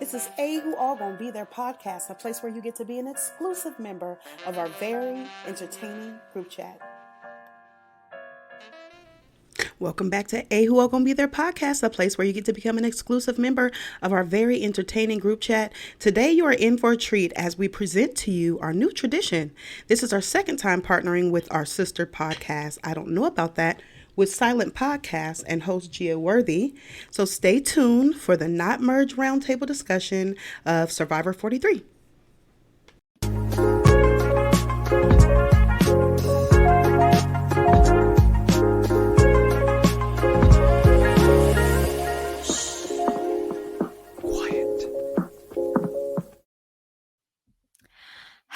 This is A Who All Gonna Be Their podcast, a place where you get to be an exclusive member of our very entertaining group chat. Welcome back to A Who All Gonna Be Their podcast, a place where you get to become an exclusive member of our very entertaining group chat. Today you are in for a treat as we present to you our new tradition. This is our second time partnering with our sister podcast, I Don't Know About That, with Silent Podcast and host Gia Worthy. So stay tuned for the Not Merge Roundtable discussion of Survivor 43.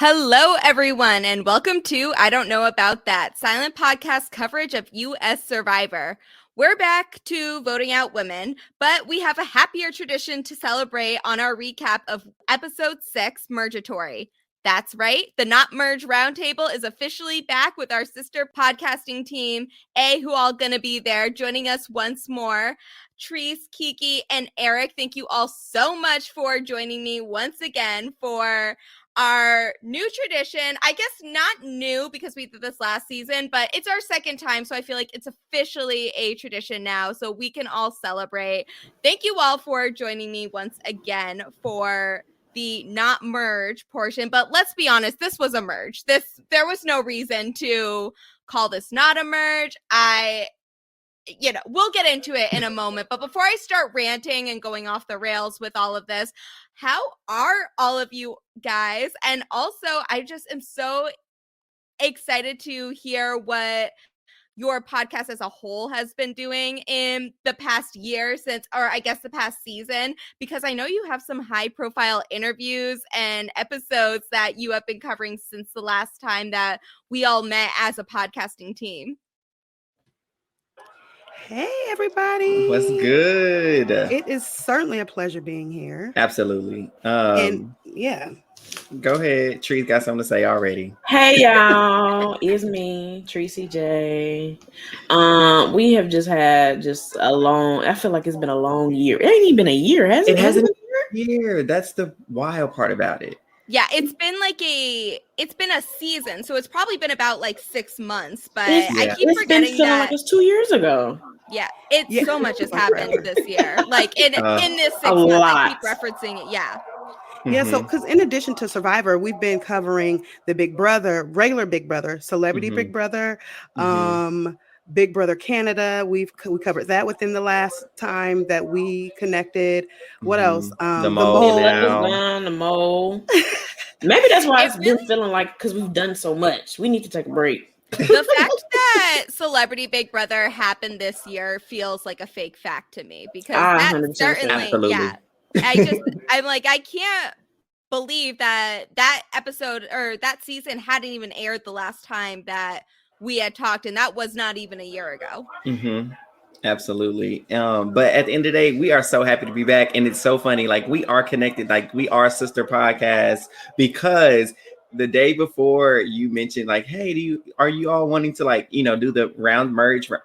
Hello, everyone, and welcome to I Don't Know About That, Silent Podcast coverage of U.S. Survivor. We're back to voting out women, but we have a happier tradition to celebrate on our recap of Ep.6, Mergatory. That's right, the Not Merge Roundtable is officially back with our sister podcasting team, A Who All Gonna Be There, joining us once more. Treese, Kiki, and Eric, thank you all so much for joining me once again for our new tradition. I guess not new because we did this last season, but it's our second time, so I feel like it's officially a tradition now, so we can all celebrate. Thank you all for joining me once again for the not merge portion, but let's be honest, this was a merge. There was no reason to call this not a merge. We'll get into it in a moment. But before I start ranting and going off the rails with all of this, how are all of you guys? And also, I just am so excited to hear what your podcast as a whole has been doing in the past year the past season, because I know you have some high profile interviews and episodes that you have been covering since the last time that we all met as a podcasting team. Hey, everybody. What's good? It is certainly a pleasure being here. Absolutely. And yeah. Go ahead. Tree's got something to say already. Hey, y'all. It's me, Tracy J. We have just had I feel like it's been a long year. It ain't even been a year, has it? It hasn't been a year. That's the wild part about it. Yeah, it's been a season, so it's probably been about like 6 months, but I keep forgetting that like it's 2 years ago. Yeah, so much has happened this year. Like in this 6 months, I keep referencing it. Yeah. Yeah, so because in addition to Survivor, we've been covering the Big Brother, regular Big Brother, Celebrity Big Brother, Big Brother Canada. We covered that within the last time that we connected. What else? The Mole. The Mole. Maybe that's why it's been feeling like, because we've done so much, we need to take a break. The fact that Celebrity Big Brother happened this year feels like a fake fact to me, because that certainly, absolutely. Yeah. I'm like, I can't believe that episode or that season hadn't even aired the last time that we had talked, and that was not even a year ago. Absolutely. But at the end of the day, we are so happy to be back, and it's so funny. Like, we are connected, like we are sister podcasts, because the day before you mentioned, like, hey, are you all wanting to, like, do the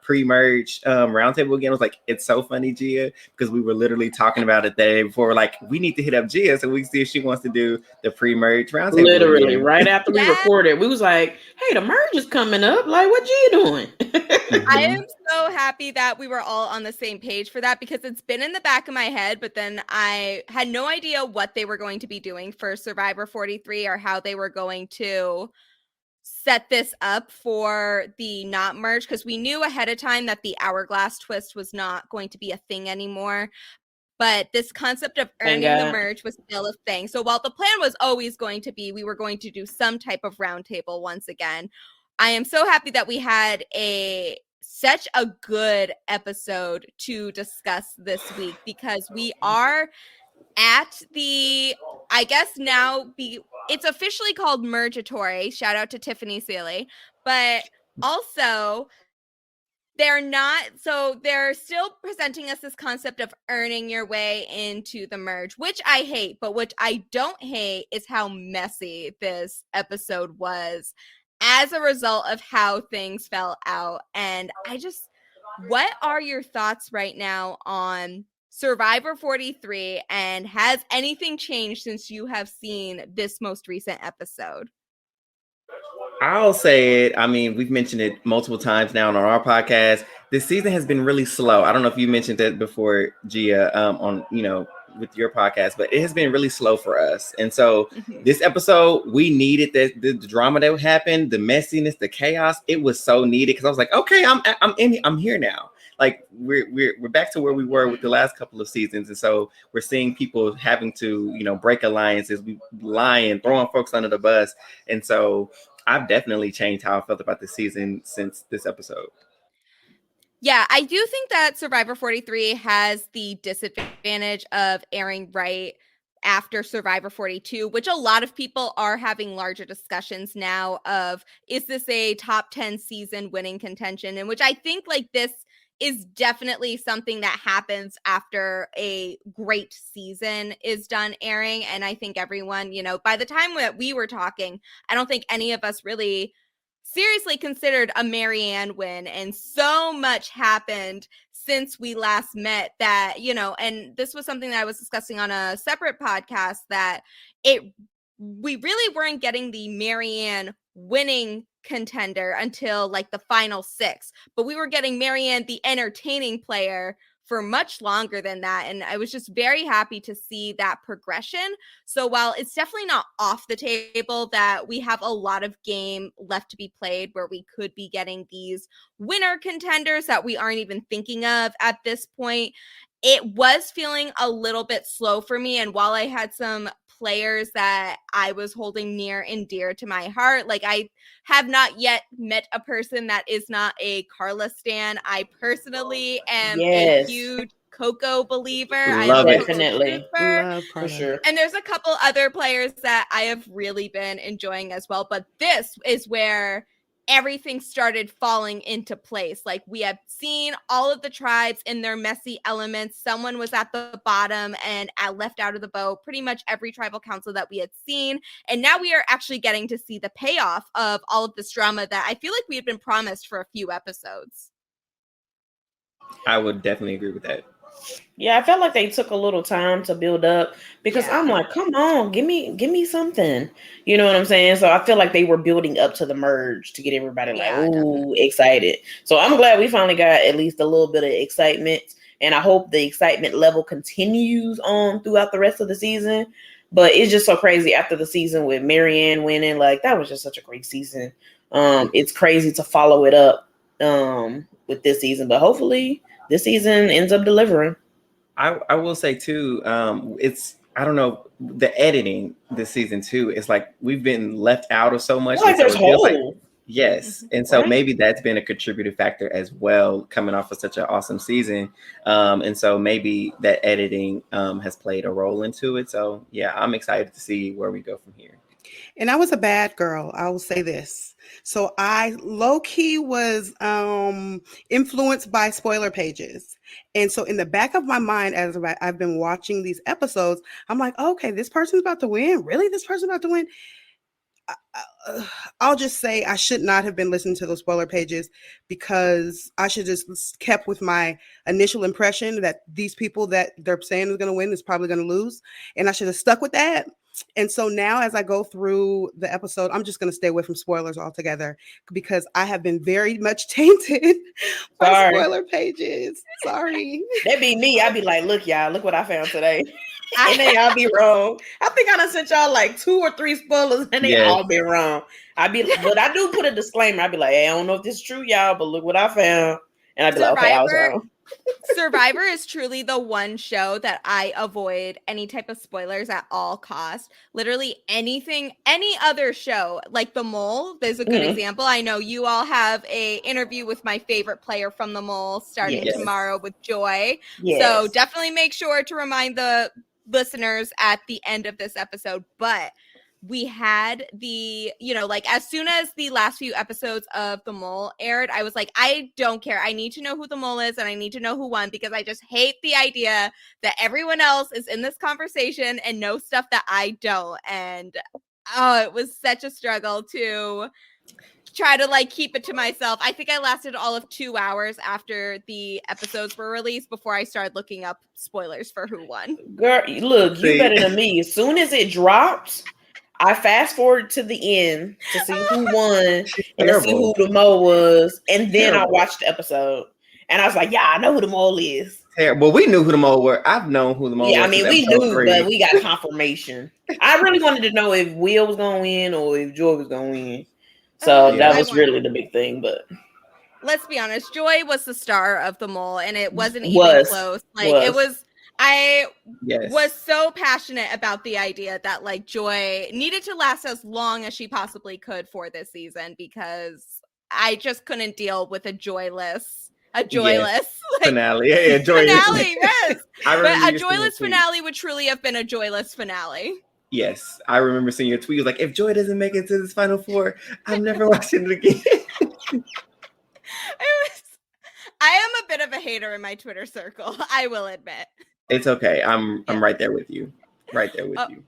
pre-merge roundtable again? I was like, it's so funny, Gia, because we were literally talking about it the day before. We're like, we need to hit up Gia so we can see if she wants to do the pre-merge roundtable. Literally, right after we recorded, we was like, hey, the merge is coming up. Like, what Gia doing? I am so happy that we were all on the same page for that, because it's been in the back of my head, but then I had no idea what they were going to be doing for Survivor 43 or how they were going to set this up for the not merge, because we knew ahead of time that the hourglass twist was not going to be a thing anymore. But this concept of earning the merge was still a thing. So while the plan was always going to be, we were going to do some type of roundtable once again, I am so happy that we had such a good episode to discuss this week, because we are at the, I guess now it's officially called Mergatory. Shout out to Tiffany Seeley. But also, they're still presenting us this concept of earning your way into the merge, which I hate, but what I don't hate is how messy this episode was as a result of how things fell out. And what are your thoughts right now on Survivor 43, and has anything changed since you have seen this most recent episode? I'll say it. I mean, we've mentioned it multiple times now on our podcast. This season has been really slow. I don't know if you mentioned that before, Gia, on with your podcast, but it has been really slow for us. And so this episode, we needed the drama that happened, the messiness, the chaos. It was so needed because I was like, okay, I'm here now. Like we're back to where we were with the last couple of seasons, and so we're seeing people having to break alliances, we lying, throwing folks under the bus, and so I've definitely changed how I felt about this season since this episode. Yeah, I do think that Survivor 43 has the disadvantage of airing right after Survivor 42, which a lot of people are having larger discussions now of, is this a top 10 season winning contention? In which I think like this is definitely something that happens after a great season is done airing. And I think everyone, by the time that we were talking, I don't think any of us really seriously considered a Marianne win, and so much happened since we last met that, and this was something that I was discussing on a separate podcast, that we really weren't getting the Marianne winning contender until like the final 6, but we were getting Marianne the entertaining player for much longer than that. And I was just very happy to see that progression. So while it's definitely not off the table that we have a lot of game left to be played where we could be getting these winner contenders that we aren't even thinking of at this point, it was feeling a little bit slow for me. And while I had some players that I was holding near and dear to my heart, like I have not yet met a person that is not a Carla stan. I personally am a huge Coco believer. Love it. Definitely. Love For Carla. sure. And there's a couple other players that I have really been enjoying as well. But this is where everything started falling into place. Like we have seen all of the tribes in their messy elements. Someone was at the bottom and left out of the boat. Pretty much every tribal council that we had seen. And now we are actually getting to see the payoff of all of this drama that I feel like we had been promised for a few episodes. I would definitely agree with that. Yeah, I felt like they took a little time to build up because I'm like, come on, give me something. You know what I'm saying? So I feel like they were building up to the merge to get everybody excited. So I'm glad we finally got at least a little bit of excitement. And I hope the excitement level continues on throughout the rest of the season. But it's just so crazy after the season with Marianne winning. Like that was just such a great season. It's crazy to follow it up with this season. But hopefully this season ends up delivering. I will say too, it's, I don't know, the editing this season too, it's like we've been left out of so much. Like there's holes. Yes. And so maybe that's been a contributing factor as well, coming off of such an awesome season. And so maybe that editing has played a role into it. So yeah, I'm excited to see where we go from here. And I was a bad girl. I will say this. So I low-key was influenced by spoiler pages. And so in the back of my mind, as I've been watching these episodes, I'm like, okay, this person's about to win. Really? This person's about to win? I'll just say I should not have been listening to those spoiler pages because I should just kept with my initial impression that these people that they're saying is going to win is probably going to lose. And I should have stuck with that. And so now as I go through the episode, I'm just going to stay away from spoilers altogether because I have been very much tainted by spoiler pages. Sorry. That'd be me. I'd be like, look, y'all, look what I found today. And then y'all be wrong. I think I done sent y'all like 2 or 3 spoilers and they all been wrong. But I do put a disclaimer. I'd be like, hey, I don't know if this is true, y'all, but look what I found. And I'd be like, okay, I was wrong. Survivor is truly the one show that I avoid any type of spoilers at all costs. Literally anything, any other show, like The Mole, there's a good example. I know you all have a interview with my favorite player from The Mole starting tomorrow with Joy. So definitely make sure to remind the listeners at the end of this episode. But we had the, like as soon as the last few episodes of The Mole aired, I was like, I don't care. I need to know who The Mole is and I need to know who won because I just hate the idea that everyone else is in this conversation and know stuff that I don't. And it was such a struggle to try to like keep it to myself. I think I lasted all of 2 hours after the episodes were released before I started looking up spoilers for who won. Girl, look, you better than me. As soon as it dropped, I fast forward to the end to see who won and to see who the mole was, and then I watched the episode. And I was like, yeah, I know who the mole is. Well, we knew who the mole were. I've known who the mole was. Yeah, I mean, we knew, but we got confirmation. I really wanted to know if Will was going to win or if Joy was going to win. So that was really the big thing. But let's be honest, Joy was the star of the mole, and it wasn't even close. Like it was. I was so passionate about the idea that like Joy needed to last as long as she possibly could for this season, because I just couldn't deal with a joyless finale. Yeah, joyless finale. Yes, but a joyless finale would truly have been a joyless finale. Yes, I remember seeing your tweet. Like, if Joy doesn't make it to this final four, I'm never watching it again. I am a bit of a hater in my Twitter circle, I will admit. It's okay. I'm right there with you. Right there with you.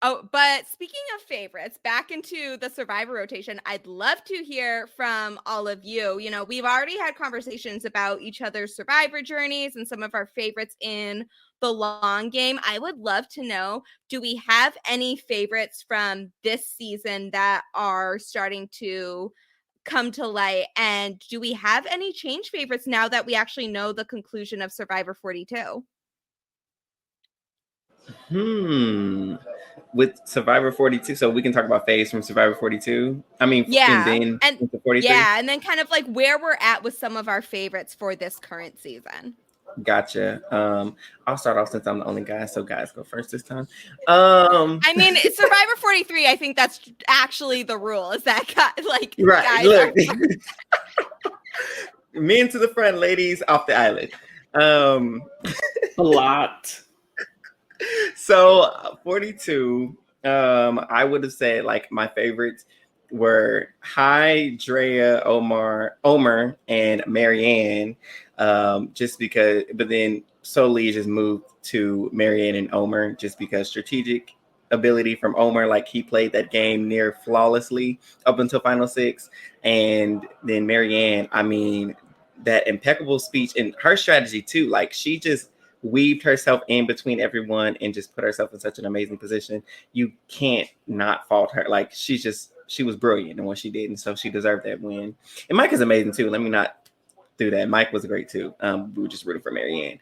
Oh, but speaking of favorites, back into the Survivor rotation, I'd love to hear from all of you. You know, we've already had conversations about each other's Survivor journeys and some of our favorites in the long game. I would love to know, do we have any favorites from this season that are starting to come to light? And do we have any change favorites now that we actually know the conclusion of Survivor 42? With Survivor 42, so we can talk about faves from Survivor 42. I mean, and then 43. Yeah, and then kind of like where we're at with some of our favorites for this current season. Gotcha. I'll start off since I'm the only guy, so guys go first this time. I mean, it's Survivor 43. I think that's actually the rule. Is that like right? Guys Look, men to the front, ladies off the island. A lot. So 42, I would have said like my favorites were Heyy, Drea, Omer, and Marianne. Just because, but then solely just moved to Marianne and Omer just because strategic ability from Omer, like he played that game near flawlessly up until final six. And then Marianne, I mean, that impeccable speech and her strategy too, like she just weaved herself in between everyone and just put herself in such an amazing position. You can't not fault her. Like she was brilliant in what she did, and so she deserved that win. And Mike is amazing too. Let me not do that. Mike was great too. We were just rooting for Marianne.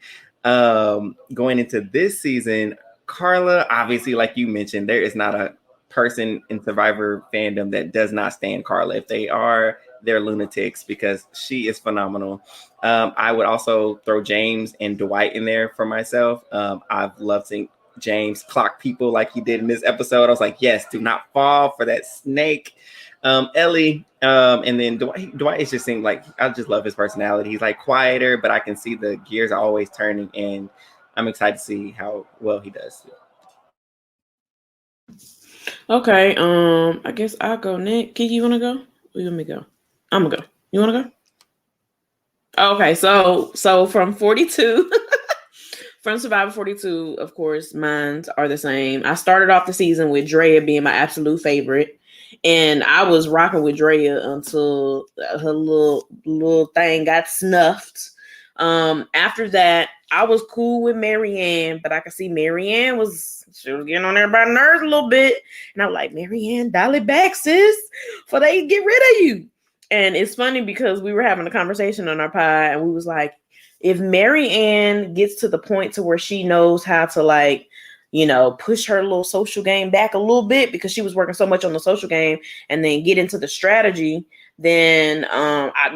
Going into this season, Carla, obviously, like you mentioned, there is not a person in Survivor fandom that does not stand Carla. If they are, they're lunatics because she is phenomenal. I would also throw James and Dwight in there for myself. I've loved seeing James clock people like he did in this episode. I was like, yes, do not fall for that snake. Ellie, and then Dwight is just seemed like, I just love his personality. He's like quieter, but I can see the gears are always turning, and I'm excited to see how well he does. Okay, I guess I'll go next. Kiki, you want to go? Or you want me to go? I'm gonna go. You want to go? Okay, so from 42, from Survivor 42, of course, mine are the same. I started off the season with Drea being my absolute favorite, and I was rocking with Drea until her little thing got snuffed. After that, I was cool with Marianne, but I could see Marianne was getting on everybody's nerves a little bit, and I'm like, Marianne, dial it back, sis, before they get rid of you. And it's funny because we were having a conversation on our pod, and we was like, if Marianne gets to the point to where she knows how to, like, you know, push her little social game back a little bit because she was working so much on the social game, and then get into the strategy, then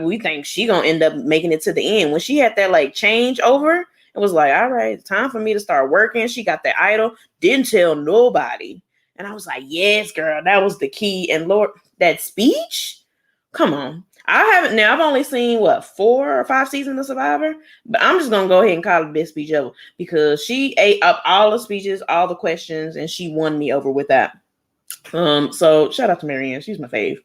we think she gonna end up making it to the end. When she had that like change over, it was like, all right, it's time for me to start working. She got that idol, didn't tell nobody. And I was like, yes, girl, that was the key. And Lord, that speech, come on. I've only seen 4 or 5 seasons of Survivor, but I'm just gonna go ahead and call it the best speech ever because she ate up all the speeches, all the questions, and she won me over with that. So shout out to Marianne, she's my fave.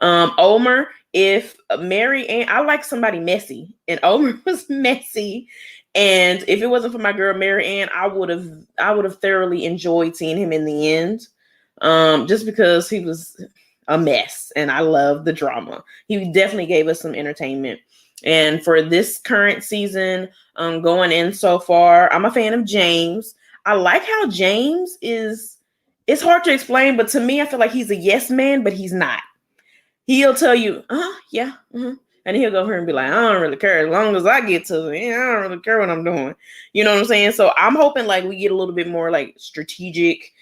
Omer, if Marianne, I like somebody messy, and Omer was messy. And if it wasn't for my girl Marianne, I would have thoroughly enjoyed seeing him in the end. Just because he was a mess, and I love the drama. He definitely gave us some entertainment. And for this current season, going in so far, I'm a fan of James. I like how James is. It's hard to explain, but to me, I feel like he's a yes man, but he's not. He'll tell you, yeah, and he'll go here and be like, I don't really care as long as I get to it. I don't really care what I'm doing. You know what I'm saying? So I'm hoping like we get a little bit more like strategic,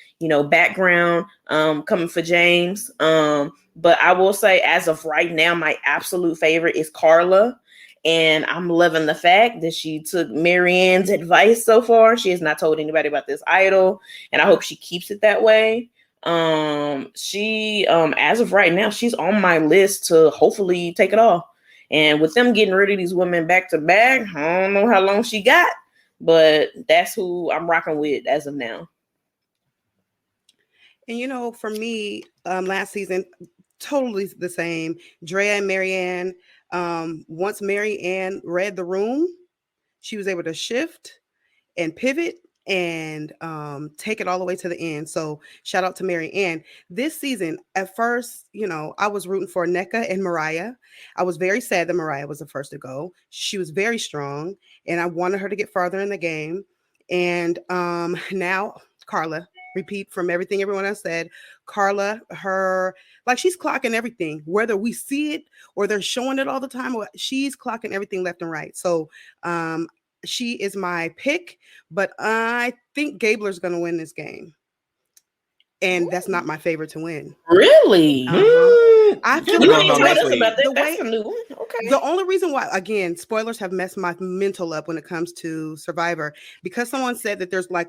background coming for James. But I will say, as of right now, my absolute favorite is Carla. And I'm loving the fact that she took Marianne's advice so far. She has not told anybody about this idol, and I hope she keeps it that way. She as of right now, she's on my list to hopefully take it all. And with them getting rid of these women back to back, I don't know how long she got, but that's who I'm rocking with as of now. And for me, last season, totally the same. Drea and Marianne. Once Marianne read the room, she was able to shift and pivot and take it all the way to the end. So shout out to Marianne. This season, at first, I was rooting for Nneka and Mariah. I was very sad that Mariah was the first to go. She was very strong, and I wanted her to get farther in the game. And now Carla, repeat from everything everyone else said, Carla, she's clocking everything, whether we see it or they're showing it all the time, she's clocking everything left and right. So she is my pick, but I think Gabler's going to win this game. And that's not my favorite to win. Really? I feel you didn't tell us about that. That's a new one. Okay. The only reason why, again, spoilers have messed my mental up when it comes to Survivor, because someone said that there's like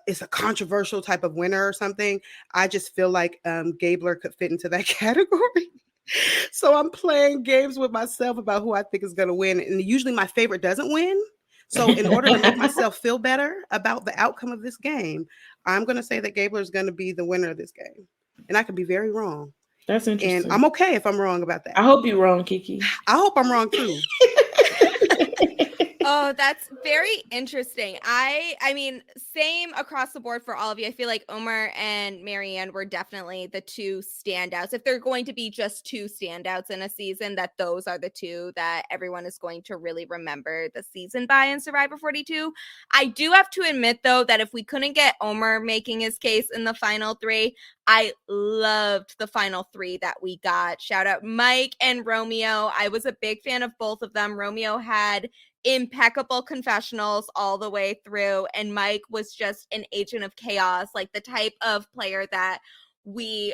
it's a controversial type of winner or something. I just feel like Gabler could fit into that category. So I'm playing games with myself about who I think is going to win. And usually my favorite doesn't win. So in order to make myself feel better about the outcome of this game, I'm going to say that Gabler is going to be the winner of this game. And I could be very wrong. That's interesting. And I'm okay if I'm wrong about that. I hope you're wrong, Kiki. I hope I'm wrong too. Oh, that's very interesting. I mean, same across the board for all of you. I feel like Omar and Marianne were definitely the two standouts. If they're going to be just two standouts in a season, that those are the two that everyone is going to really remember the season by in Survivor 42. I do have to admit, though, that if we couldn't get Omar making his case in the final three, I loved the final three that we got. Shout out Mike and Romeo. I was a big fan of both of them. Romeo had impeccable confessionals all the way through, and Mike was just an agent of chaos, like the type of player that we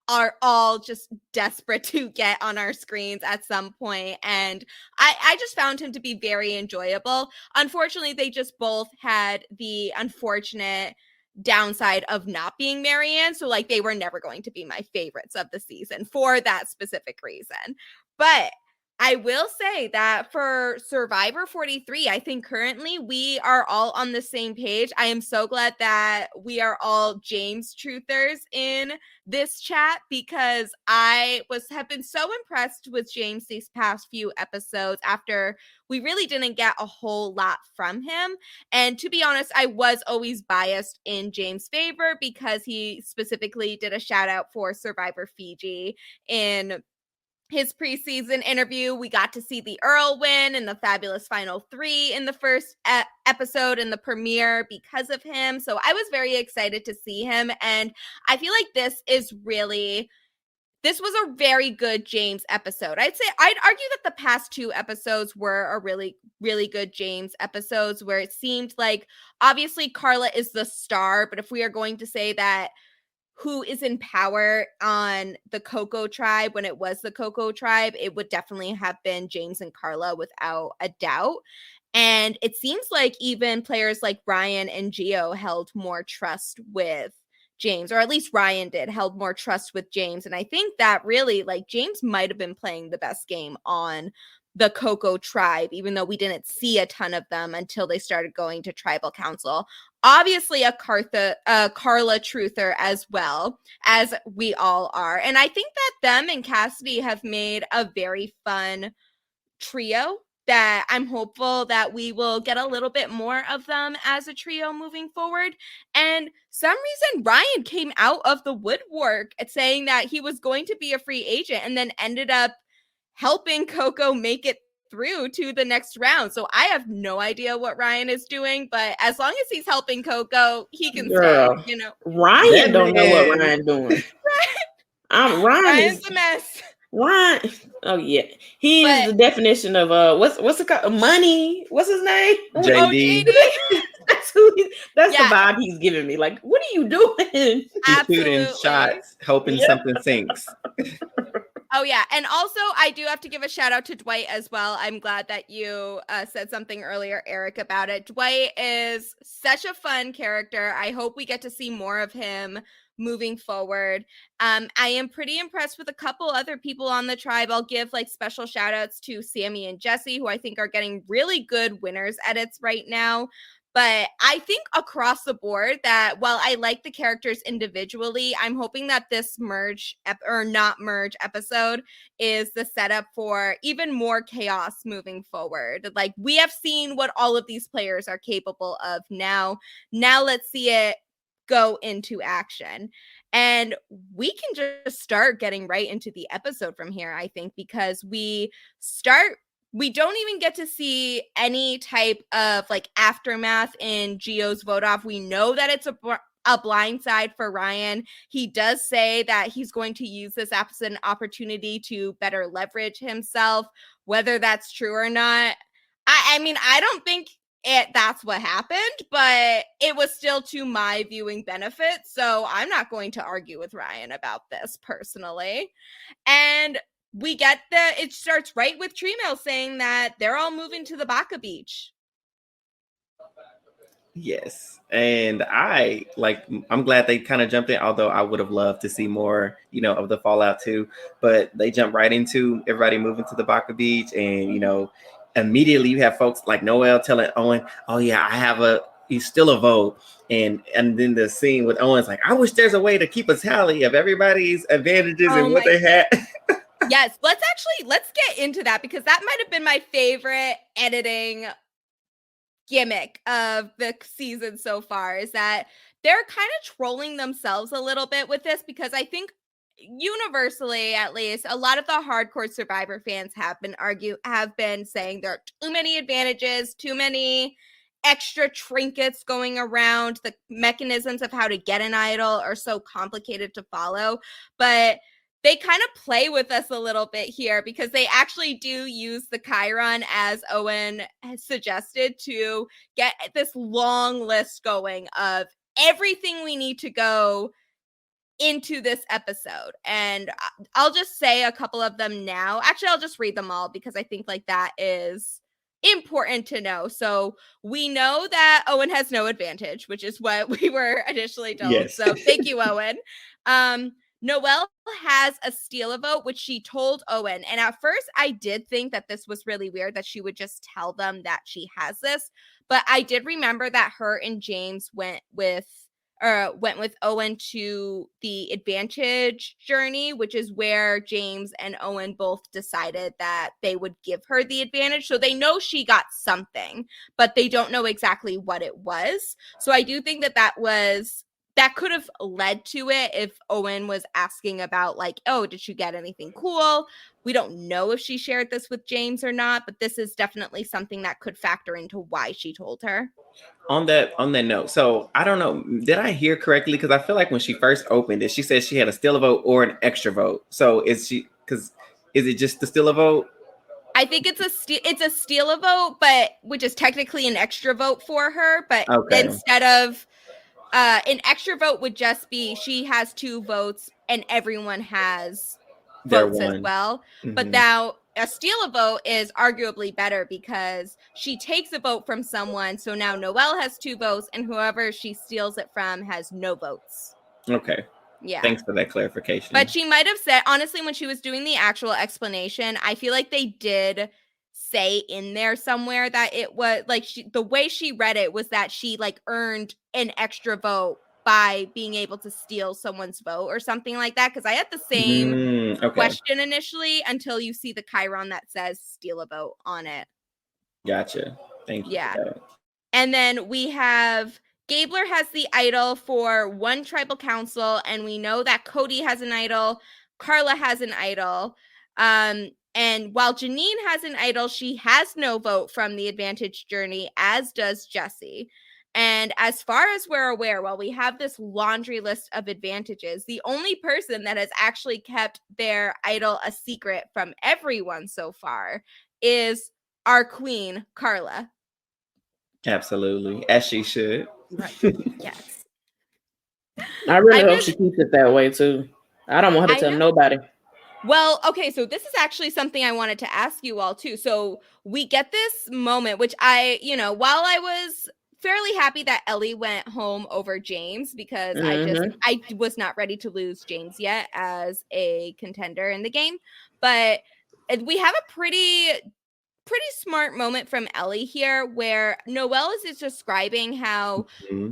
are all just desperate to get on our screens at some point. And I just found him to be very enjoyable. Unfortunately, they just both had the unfortunate downside of not being Marianne, so like they were never going to be my favorites of the season for that specific reason. But I will say that for Survivor 43, I think currently we are all on the same page. I am so glad that we are all James truthers in this chat, because I have been so impressed with James these past few episodes after we really didn't get a whole lot from him. And to be honest, I was always biased in James' favor because he specifically did a shout out for Survivor Fiji in his preseason interview. We got to see the Earl win and the fabulous final three in the first episode in the premiere because of him. So I was very excited to see him. And I feel like this was a very good James episode. I'd argue that the past two episodes were a really, really good James episodes, where it seemed like obviously Carla is the star, but if we are going to say that who is in power on the Coco tribe when it was the Coco tribe, it would definitely have been James and Carla without a doubt. And it seems like even players like Ryan and Gio held more trust with James, or at least Ryan held more trust with James. And I think that really, like, James might have been playing the best game on the Coco tribe, even though we didn't see a ton of them until they started going to tribal council. Obviously a Carla truther as well, as we all are. And I think that them and Cassidy have made a very fun trio that I'm hopeful that we will get a little bit more of them as a trio moving forward. And some reason Ryan came out of the woodwork at saying that he was going to be a free agent and then ended up helping Coco make it through to the next round. So I have no idea what Ryan is doing, but as long as he's helping Coco, he can stay, you know. Ryan don't know what Ryan doing. Ryan's a mess. Ryan. Oh yeah, he is the definition of what's it called? Money. What's his name? JD. That's the vibe he's giving me. Like, what are you doing? He's shooting shots, hoping something sinks. Oh, yeah. And also, I do have to give a shout out to Dwight as well. I'm glad that you said something earlier, Eric, about it. Dwight is such a fun character. I hope we get to see more of him moving forward. I am pretty impressed with a couple other people on the tribe. I'll give like special shout outs to Sammy and Jesse, who I think are getting really good winners edits right now. But I think across the board that while I like the characters individually, I'm hoping that this not merge episode is the setup for even more chaos moving forward. Like, we have seen what all of these players are capable of now. Now let's see it go into action. And we can just start getting right into the episode from here, I think, because we don't even get to see any type of like aftermath in Gio's vote off. We know that it's a blindside for Ryan. He does say that he's going to use this as an opportunity to better leverage himself. Whether that's true or not, I mean, I don't think that's what happened, but it was still to my viewing benefit. So I'm not going to argue with Ryan about this personally. And we get it starts right with Tremail saying that they're all moving to the Baka Beach. Yes. And I'm glad they kind of jumped in, although I would have loved to see more, of the fallout too. But they jump right into everybody moving to the Baka Beach. And, immediately you have folks like Noel telling Owen, oh yeah, he's still a vote. And then the scene with Owen's like, I wish there's a way to keep a tally of everybody's advantages and what they had. Yes, let's get into that, because that might have been my favorite editing gimmick of the season so far, is that they're kind of trolling themselves a little bit with this, because I think universally, at least, a lot of the hardcore Survivor fans have been saying there are too many advantages, too many extra trinkets going around. The mechanisms of how to get an idol are so complicated to follow, but they kind of play with us a little bit here, because they actually do use the Chiron, as Owen has suggested, to get this long list going of everything we need to go into this episode. And I'll just say a couple of them now. Actually, I'll just read them all, because I think like that is important to know. So we know that Owen has no advantage, which is what we were initially told. Yes. So thank you, Owen. Noelle has a steal a vote, which she told Owen. And at first I did think that this was really weird that she would just tell them that she has this. But I did remember that her and James went with Owen to the advantage journey, which is where James and Owen both decided that they would give her the advantage. So they know she got something, but they don't know exactly what it was. So I do think that could have led to it if Owen was asking about like, oh, did she get anything cool? We don't know if she shared this with James or not, but this is definitely something that could factor into why she told her. On that note, so I don't know, did I hear correctly? Because I feel like when she first opened it, she said she had a steal a vote or an extra vote. So is it just the steal a vote? I think it's a steal a vote, but which is technically an extra vote for her. But instead of an extra vote would just be she has 2 votes and everyone has votes as well. Mm-hmm. But now a steal a vote is arguably better, because she takes a vote from someone. So now Noelle has 2 votes and whoever she steals it from has no votes. Okay. Yeah. Thanks for that clarification. But she might have said, honestly, when she was doing the actual explanation, I feel like they did say in there somewhere that it was like the way she read it was that she like earned an extra vote by being able to steal someone's vote or something like that. Because I had the same question initially until you see the Chiron that says steal a vote on it. Gotcha. Thank you. Yeah. For that. And then we have Gabler has the idol for one tribal council, and we know that Cody has an idol, Carla has an idol. And while Janine has an idol, she has no vote from the Advantage Journey, as does Jesse. And as far as we're aware, while we have this laundry list of advantages, the only person that has actually kept their idol a secret from everyone so far is our queen, Carla. Absolutely, as she should. Right. Yes. I really hope she keeps it that way too. I don't want her to tell nobody. Well, okay, so this is actually something I wanted to ask you all too. So we get this moment, which while I was fairly happy that Ellie went home over James, because I was not ready to lose James yet as a contender in the game, but we have a pretty smart moment from Ellie here, where Noelle is describing how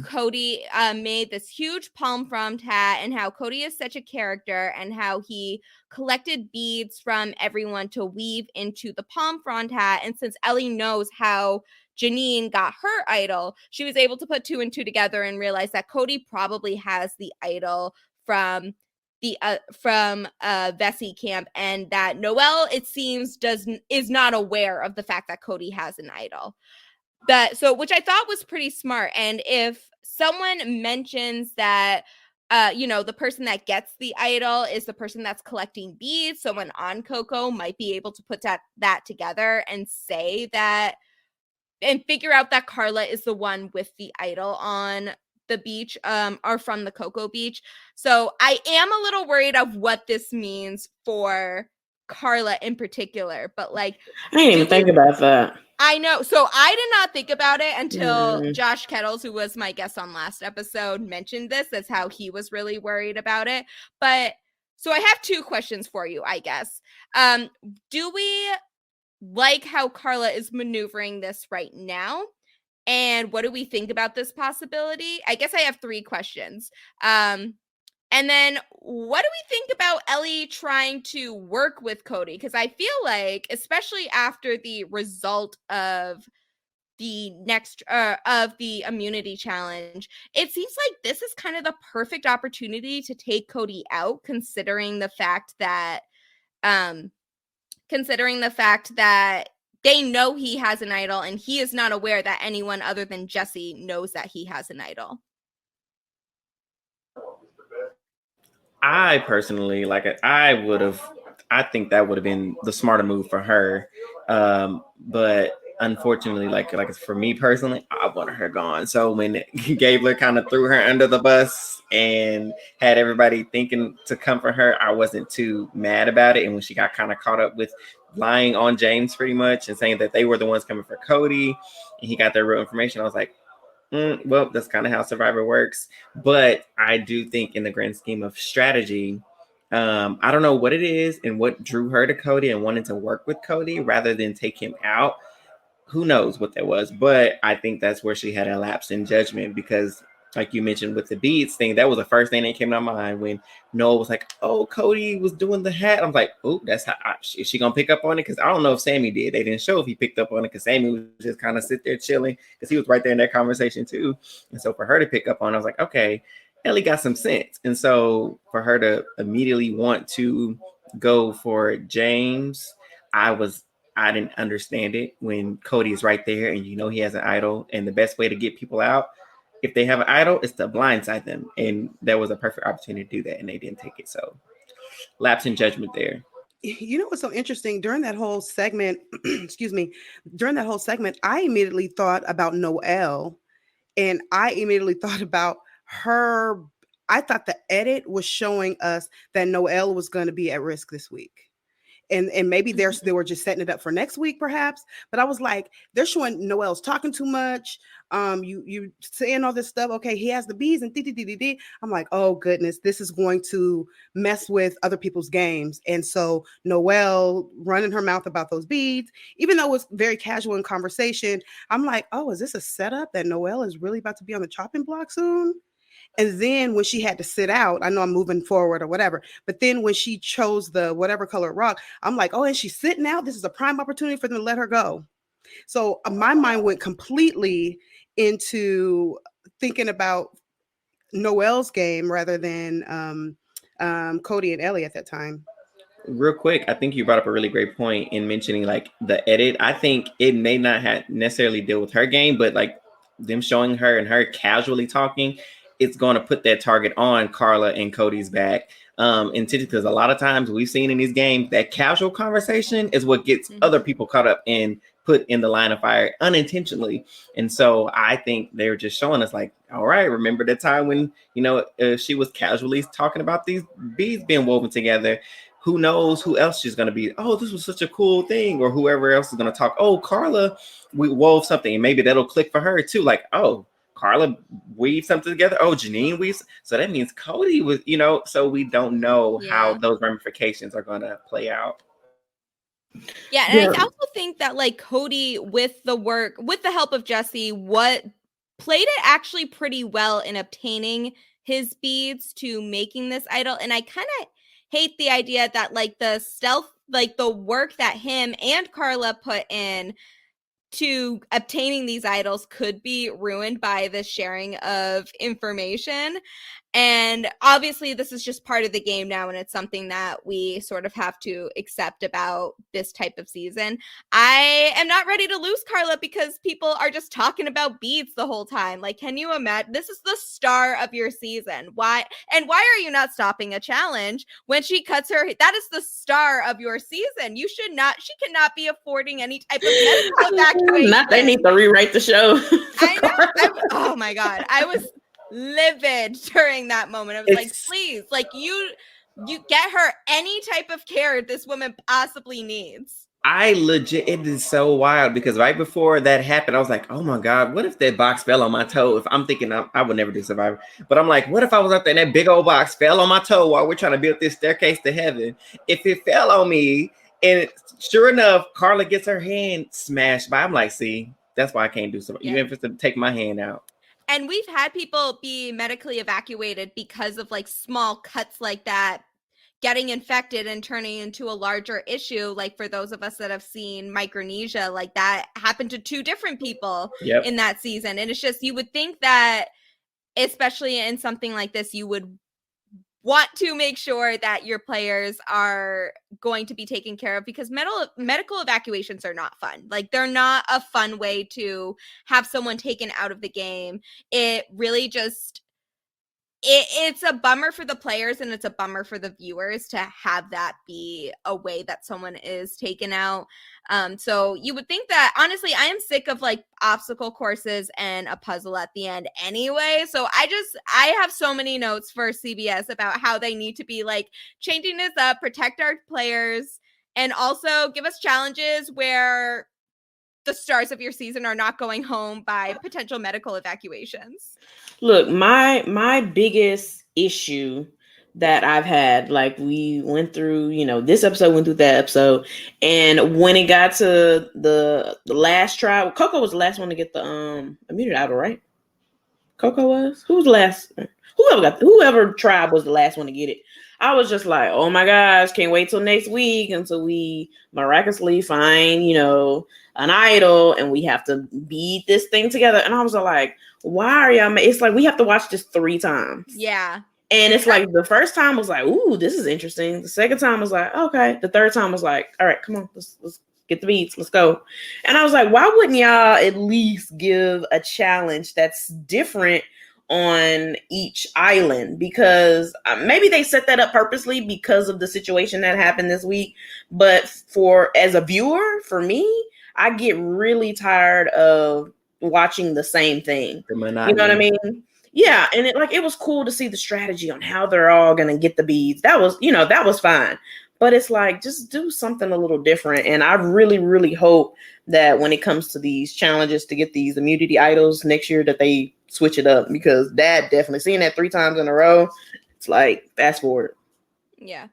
Cody made this huge palm frond hat, and how Cody is such a character, and how he collected beads from everyone to weave into the palm frond hat. And since Ellie knows how Janine got her idol, she was able to put two and two together and realize that Cody probably has the idol from Vesey camp, and that Noelle, it seems, is not aware of the fact that Cody has an idol. Which I thought was pretty smart. And if someone mentions that the person that gets the idol is the person that's collecting beads, someone on Coco might be able to put that together and say that, and figure out that Carla is the one with the idol on the beach, or from the Cocoa Beach. So I am a little worried of what this means for Carla in particular, but like, I didn't even think about that. I know. So I did not think about it until Josh Kettles, who was my guest on last episode, mentioned this. That's how he was really worried about it. But so I have two questions for you, I guess. Do we like how Carla is maneuvering this right now? And what do we think about this possibility? I guess I have three questions. And then what do we think about Ellie trying to work with Cody? Because I feel like, especially after the result of the immunity challenge, it seems like this is kind of the perfect opportunity to take Cody out, considering the fact that they know he has an idol, and he is not aware that anyone other than Jesse knows that he has an idol. I personally, I think that would have been the smarter move for her. But unfortunately, like for me personally, I wanted her gone. So when Gabler kind of threw her under the bus and had everybody thinking to come for her, I wasn't too mad about it. And when she got kind of caught up with lying on James pretty much and saying that they were the ones coming for Cody and he got their real information, I was like, well, that's kind of how Survivor works. But I do think in the grand scheme of strategy, I don't know what it is and what drew her to Cody and wanted to work with Cody rather than take him out. Who knows what that was, but I think that's where she had a lapse in judgment, because like you mentioned with the beads thing, that was the first thing that came to my mind when Noel was like, oh, Cody was doing the hat. I'm like, oh, that's how is she gonna pick up on it? Because I don't know if Sammy did. They didn't show if he picked up on it, because Sammy was just kind of sit there chilling, because he was right there in that conversation too. And so for her to pick up on it, I was like, okay, Ellie got some sense. And so for her to immediately want to go for James, I didn't understand it when Cody is right there and he has an idol, and the best way to get people out, if they have an idol, is to blindside them. And that was a perfect opportunity to do that, and they didn't take it. So lapse in judgment there. You know what's so interesting? During that whole segment, I immediately thought about Noelle, and I immediately thought about her. I thought the edit was showing us that Noelle was going to be at risk this week. And maybe they were just setting it up for next week, perhaps. But I was like, they're showing Noelle's talking too much. You saying all this stuff. Okay, he has the bees and I'm like, oh goodness, this is going to mess with other people's games. And so Noelle running her mouth about those beads, even though it was very casual in conversation, I'm like, oh, is this a setup that Noelle is really about to be on the chopping block soon? And then when she had to sit out, I know I'm moving forward or whatever, but then when she chose the whatever color rock, I'm like, oh, and she's sitting out. This is a prime opportunity for them to let her go. So my mind went completely into thinking about Noelle's game rather than Cody and Ellie at that time. Real quick, I think you brought up a really great point in mentioning like the edit. I think it may not have necessarily deal with her game, but like them showing her and her casually talking, it's going to put that target on Carla and Cody's back. Because a lot of times we've seen in these games that casual conversation is what gets other people caught up and put in the line of fire unintentionally. And so I think they're just showing us like, all right, remember the time when, she was casually talking about these beads being woven together. Who knows who else she's going to be? Oh, this was such a cool thing. Or whoever else is going to talk. Oh, Carla, we wove something. And maybe that'll click for her too. Like, oh, Carla weaved something together. Oh, Janine weaves. So that means Cody was, so we don't know how those ramifications are going to play out. Yeah, and I also think that like Cody with the help of Jesse, played it actually pretty well in obtaining his beads to making this idol. And I kind of hate the idea that like the stealth, like the work that him and Carla put in to obtaining these idols could be ruined by the sharing of information. And obviously this is just part of the game now, and it's something that we sort of have to accept about this type of season. I am not ready to lose Carla because people are just talking about beads the whole time. Like, can you imagine? This is the star of your season. Why are you not stopping a challenge when she cuts her? That is the star of your season. She cannot be affording any type of medical evacuation. Not they need to rewrite the show. I know. Oh my God. I was livid during that moment. I was like, please, like you get her any type of care this woman possibly needs. It is so wild because right before that happened, I was like, oh my God, what if that box fell on my toe? If I'm thinking I would never do Survivor, but I'm like, what if I was up there and that big old box fell on my toe while we're trying to build this staircase to heaven? If it fell on me, and sure enough, Carla gets her hand smashed by, I'm like, see, that's why I can't do Survivor. Even if it's to take my hand out. And we've had people be medically evacuated because of like small cuts like that, getting infected and turning into a larger issue. Like for those of us that have seen Micronesia, like that happened to 2 different people in that season. And it's just, you would think that, especially in something like this, you would want to make sure that your players are going to be taken care of, because medical evacuations are not fun. Like they're not a fun way to have someone taken out of the game. It really just, it's a bummer for the players and it's a bummer for the viewers to have that be a way that someone is taken out. So you would think that, honestly, I am sick of like obstacle courses and a puzzle at the end anyway. So I have so many notes for CBS about how they need to be like changing this up, protect our players, and also give us challenges where the stars of your season are not going home by potential medical evacuations. Look, my biggest issue that I've had, like we went through, this episode went through that episode, and when it got to the last trial, Coco was the last one to get the immunity idol, right? Coco was? Who was the last? Whoever tribe was the last one to get it. I was just like, oh my gosh, can't wait till next week until we miraculously find, an idol and we have to beat this thing together. And I was like, why are y'all? It's like we have to watch this 3 times. Yeah. And it's like the first time was like, ooh, this is interesting. The second time was like, okay. The third time was like, all right, come on, let's get the beats, let's go. And I was like, why wouldn't y'all at least give a challenge that's different on each island? Because maybe they set that up purposely because of the situation that happened this week. But as a viewer, for me, I get really tired of watching the same thing. You know what I mean? Yeah. And it was cool to see the strategy on how they're all going to get the beads. That was fine. But it's like, just do something a little different. And I really, really hope that when it comes to these challenges to get these immunity idols next year, that they switch it up, because that definitely, seeing that 3 times in a row, it's like, fast forward. Yeah.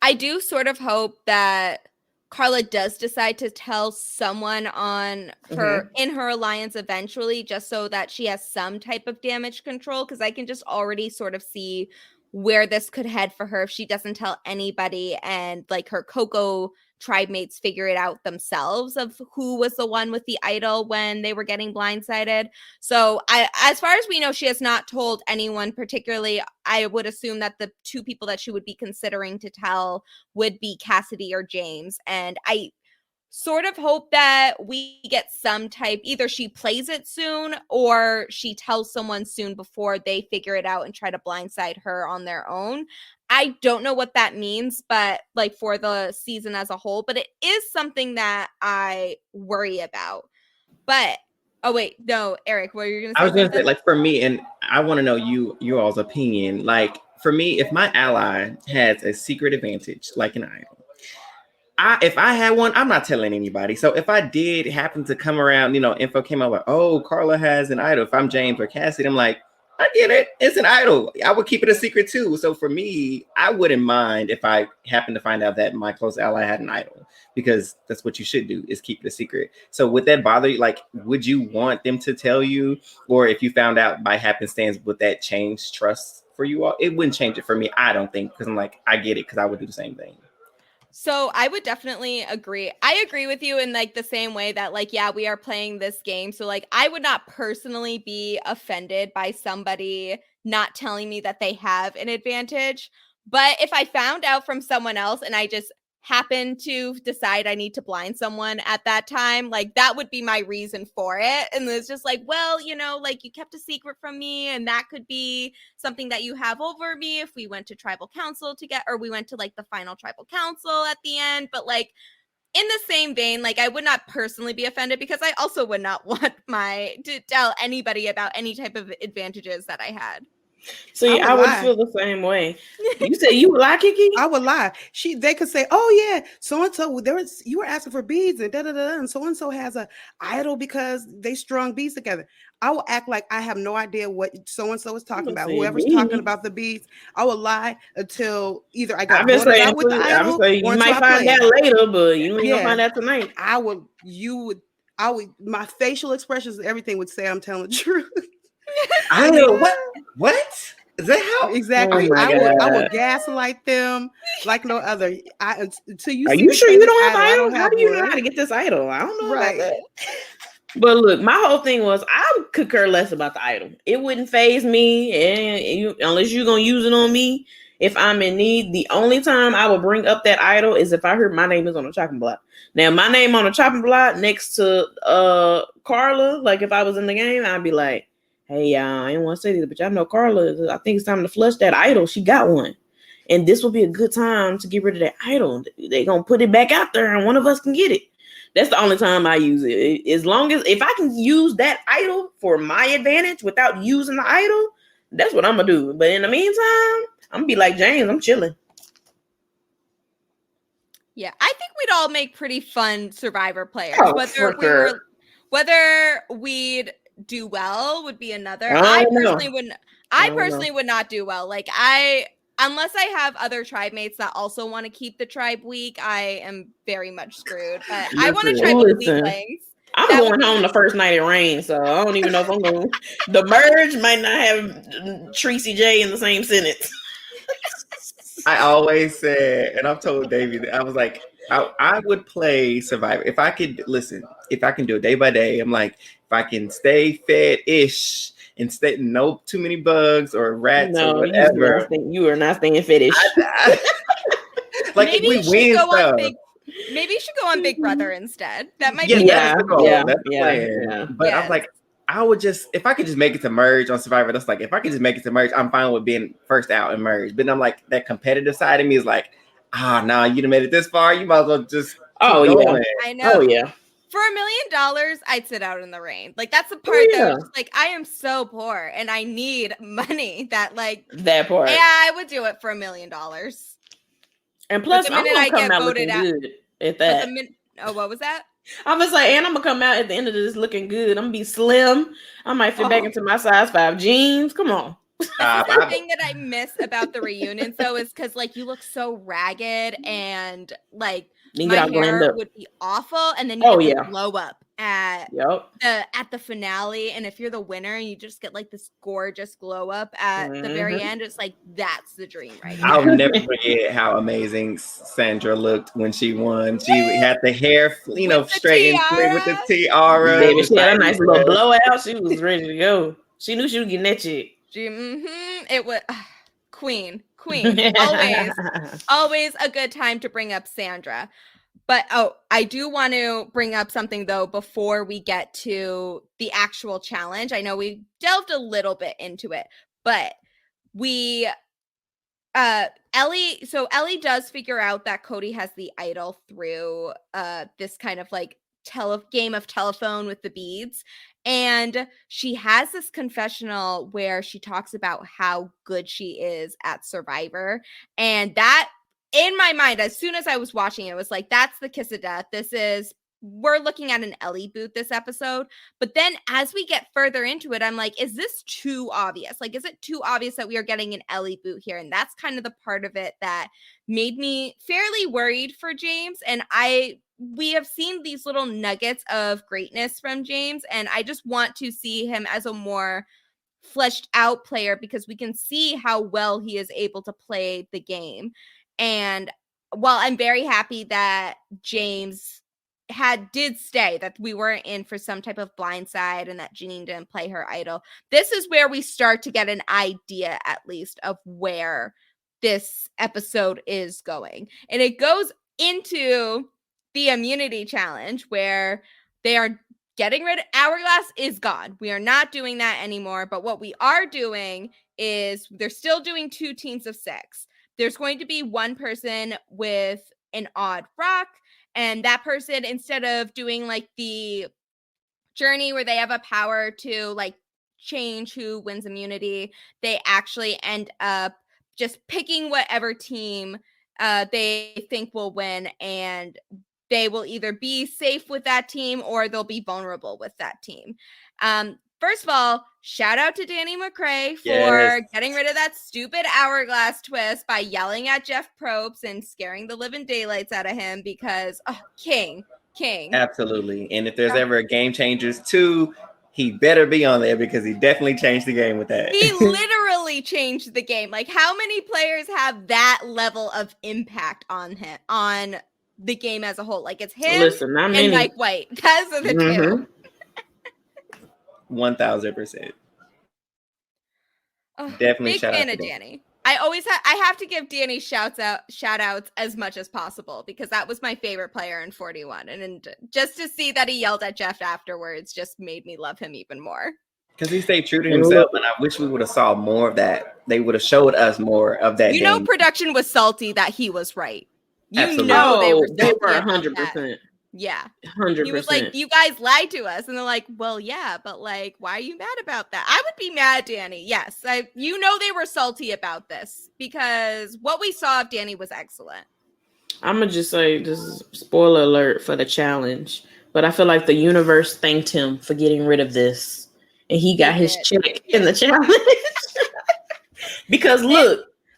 I do sort of hope that Carla does decide to tell someone on her in her alliance eventually, just so that she has some type of damage control, because I can just already sort of see where this could head for her if she doesn't tell anybody, and like her Coco tribe mates figure it out themselves of who was the one with the idol when they were getting blindsided. So as far as we know, she has not told anyone particularly. I would assume that the two people that she would be considering to tell would be Cassidy or James. And I sort of hope that we get some type, either she plays it soon or she tells someone soon before they figure it out and try to blindside her on their own. I don't know what that means, but like for the season as a whole, but it is something that I worry about. But oh wait, no, Eric, what are you gonna say? I was gonna say, like, for me, and I want to know you all's opinion. Like, for me, if my ally has a secret advantage, like an idol, if I had one, I'm not telling anybody. So if I did happen to come around, info came out like, oh, Carla has an idol. If I'm James or Cassidy, I'm like, I get it. It's an idol. I would keep it a secret too. So for me, I wouldn't mind if I happen to find out that my close ally had an idol, because that's what you should do, is keep it a secret. So would that bother you? Like, would you want them to tell you? Or if you found out by happenstance, would that change trust for you all? It wouldn't change it for me, I don't think, because I'm like, I get it, because I would do the same thing. So I would definitely agree. I agree with you in like the same way that like, yeah, we are playing this game. So like, I would not personally be offended by somebody not telling me that they have an advantage. But if I found out from someone else and I just happen to decide I need to blind someone at that time, like that would be my reason for it. And it's just like, well, like you kept a secret from me, and that could be something that you have over me if we went to tribal council or we went to like the final tribal council at the end. But like in the same vein, like I would not personally be offended, because I also would not want to tell anybody about any type of advantages that I had. See, I would feel the same way. You said you would lie, Kiki? I would lie. They could say, "Oh yeah, so and so you were asking for beads and and so has a idol because they strung beads together." I will act like I have no idea what so and so is talking about. Whoever's talking about the beads, I will lie until either I got voted out with the idol, or you might find out later, but you ain't gonna find out tonight. My facial expressions and everything would say I'm telling the truth. I know what? Is that how? Exactly. Oh I would gaslight them like no other. Until you Are you sure you don't have idol? How do you know how to get this idol? I don't know about that. But look, my whole thing was I could care less about the idol. It wouldn't phase me, and unless you're gonna use it on me if I'm in need. The only time I would bring up that idol is if I heard my name is on a chopping block. Now, my name on a chopping block next to Carla, like if I was in the game, I'd be like, hey, y'all, I didn't want to say this, but y'all know Carla, I think it's time to flush that idol. She got one. And this will be a good time to get rid of that idol. They're going to put it back out there and one of us can get it. That's the only time I use it. As long as, if I can use that idol for my advantage without using the idol, that's what I'm going to do. But in the meantime, I'm going to be like James, I'm chilling. Yeah, I think we'd all make pretty fun Survivor players. Whether we'd do well would be another. I personally would not do well. Like unless I have other tribe mates that also want to keep the tribe weak, I am very much screwed. But I want to try with weaklings. I'm going home the first night it rains, so I don't even know if I'm going. The merge might not have Tracy J in the same sentence. I always said, and I've told Davey that I was like, I would play Survivor if I could. Listen, if I can do it day by day, I'm like, if I can stay fed-ish and stay no too many bugs or rats or whatever. You are not staying fed-ish. Like maybe if we win stuff. Maybe you should go on Big Brother instead. That might be that's the goal. That's the plan. But I was like, I would just, if I could just make it to merge on Survivor, that's like, if I could just make it to merge, I'm fine with being first out and merge. But I'm like, that competitive side of me is like, you done made it this far. You might as well just going. I know. Oh, yeah. For $1 million, I'd sit out in the rain. Like, that's the part that was like, I am so poor and I need money that part. Yeah, I would do it for $1 million. And plus, I'm gonna come out looking good at that. What was that? I was like, and I'm gonna come out at the end of this looking good. I'm gonna be slim. I might fit back into my size 5 jeans. Come on. The thing that I miss about the reunion, though, is because you look so ragged and my hair would be awful, and then you get the glow up at the finale, and if you're the winner and you just get like this gorgeous glow up at the very end, it's like that's the dream right now. I'll never forget how amazing Sandra looked when she won. She had the hair, straight and straight with the tiara. Baby, she had a nice little blowout. She was ready to go. She knew she was getting that chick. It was queen. Always a good time to bring up Sandra. But I do want to bring up something though before we get to the actual challenge. I know we delved a little bit into it, but Ellie does figure out that Cody has the idol through this kind of like game of telephone with the beads, and she has this confessional where she talks about how good she is at Survivor, and that in my mind, as soon as I was watching it was like, that's the kiss of death. We're looking at an Ellie boot this episode. But then as we get further into it, I'm like, is this too obvious? Like, is it too obvious that we are getting an Ellie boot here? And that's kind of the part of it that made me fairly worried for James. And we have seen these little nuggets of greatness from James, and I just want to see him as a more fleshed out player because we can see how well he is able to play the game. And while I'm very happy that James did stay, that we weren't in for some type of blindside and that Janine didn't play her idol, this is where we start to get an idea at least of where this episode is going. And it goes into the immunity challenge where they are getting rid of Hourglass is gone. We are not doing that anymore. But what we are doing is they're still doing 2 teams of 6. There's going to be one person with an odd rock, and that person, instead of doing like the journey where they have a power to like change who wins immunity, they actually end up just picking whatever team they think will win, and they will either be safe with that team or they'll be vulnerable with that team. First of all, shout out to Danny McCrae for getting rid of that stupid Hourglass twist by yelling at Jeff Probst and scaring the living daylights out of him because, king. Absolutely. And if there's ever a Game Changers 2, he better be on there because he definitely changed the game with that. He literally changed the game. Like, how many players have that level of impact on him, on the game as a whole? Like, it's him and Mike White. Those are the two. 1000%. Definitely big shout fan out of to Danny. I have to give Danny shout outs as much as possible because that was my favorite player in 41, and just to see that he yelled at Jeff afterwards just made me love him even more. Because he stayed true to himself, and I wish we would have saw more of that. They would have showed us more of that. Production was salty that he was right. Absolutely. They were 100%. Yeah. 100%. He was like, you guys lied to us. And they're like, well, yeah, but like, why are you mad about that? I would be mad, Danny. Yes. They were salty about this because what we saw of Danny was excellent. I'm going to just say, this is spoiler alert for the challenge, but I feel like the universe thanked him for getting rid of this. And he got his check in the challenge. Because